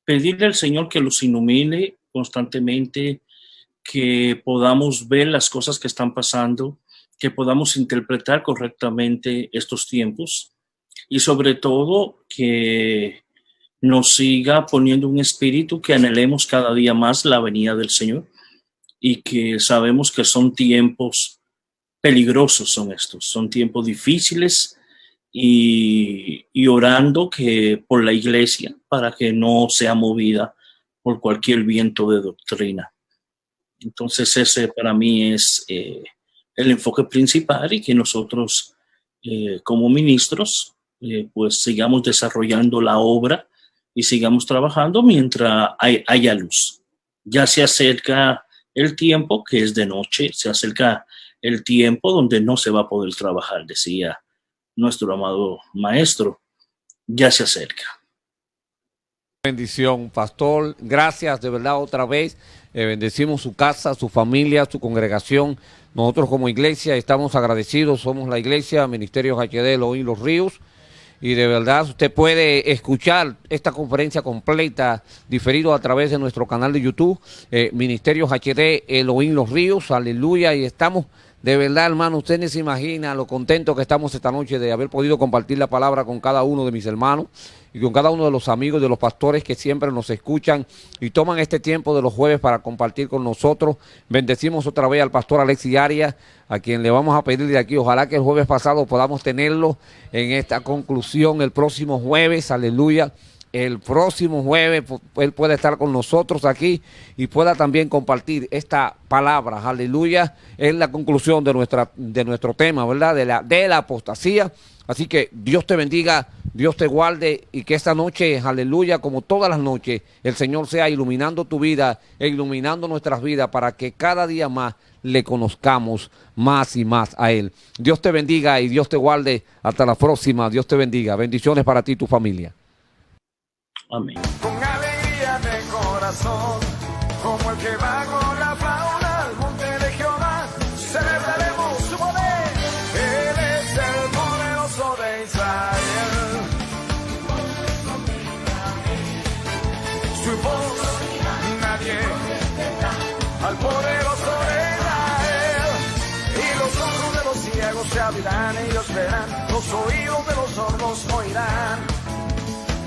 pedirle al Señor que los ilumine constantemente, que podamos ver las cosas que están pasando, que podamos interpretar correctamente estos tiempos y sobre todo que nos siga poniendo un espíritu que anhelemos cada día más la venida del Señor y que sabemos que son tiempos peligrosos, son tiempos difíciles y orando que por la iglesia para que no sea movida por cualquier viento de doctrina. Entonces ese para mí es el enfoque principal y que nosotros como ministros pues sigamos desarrollando la obra y sigamos trabajando mientras haya luz. Ya se acerca el tiempo que es de noche, se acerca el tiempo donde no se va a poder trabajar, decía nuestro amado maestro, ya se acerca. Bendición, pastor, gracias de verdad otra vez. Bendecimos su casa, su familia, su congregación. Nosotros como iglesia estamos agradecidos, somos la iglesia Ministerios HD Elohim Los Ríos y de verdad usted puede escuchar esta conferencia completa diferido a través de nuestro canal de YouTube, Ministerios HD Elohim Los Ríos, aleluya, y estamos de verdad, hermano, usted no se imagina lo contento que estamos esta noche de haber podido compartir la palabra con cada uno de mis hermanos y con cada uno de los amigos, de los pastores que siempre nos escuchan y toman este tiempo de los jueves para compartir con nosotros. Bendecimos otra vez al pastor Alexis Arias, a quien le vamos a pedir de aquí, ojalá que el jueves pasado podamos tenerlo en esta conclusión el próximo jueves, aleluya. El próximo jueves él puede estar con nosotros aquí y pueda también compartir esta palabra, aleluya, en la conclusión de nuestro tema, ¿verdad? De la apostasía. Así que Dios te bendiga, Dios te guarde y que esta noche, aleluya, como todas las noches, el Señor sea iluminando tu vida e iluminando nuestras vidas para que cada día más le conozcamos más y más a Él. Dios te bendiga y Dios te guarde. Hasta la próxima. Dios te bendiga. Bendiciones para ti y tu familia. Amén. Con alegría de corazón, como el que va con la fauna al monte de Jehová, se abrirán, ellos verán, los oídos de los sordos oirán.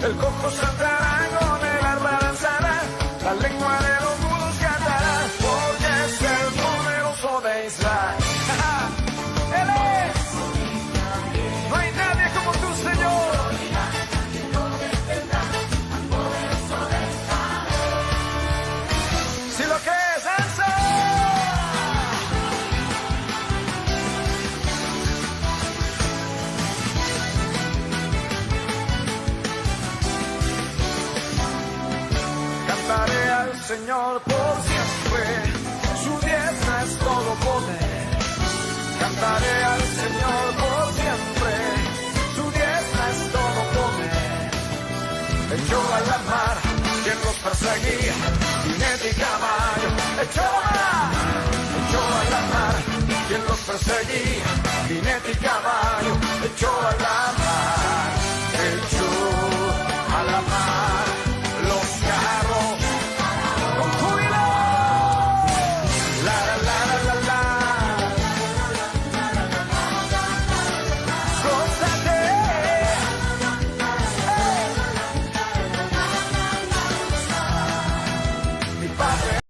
El cojo saltará, con el arpa danzará, la lengua de los mudos cantará, porque es el poderoso de Israel. Él es. No hay nadie como tú, Señor. Si lo que es danza. Cantaré al Señor por siempre, su diestra es todo poder. Cantaré al Señor por siempre, su diestra es todo poder. Echó a la mar quien los perseguía, jinete y caballo, echó a la mar.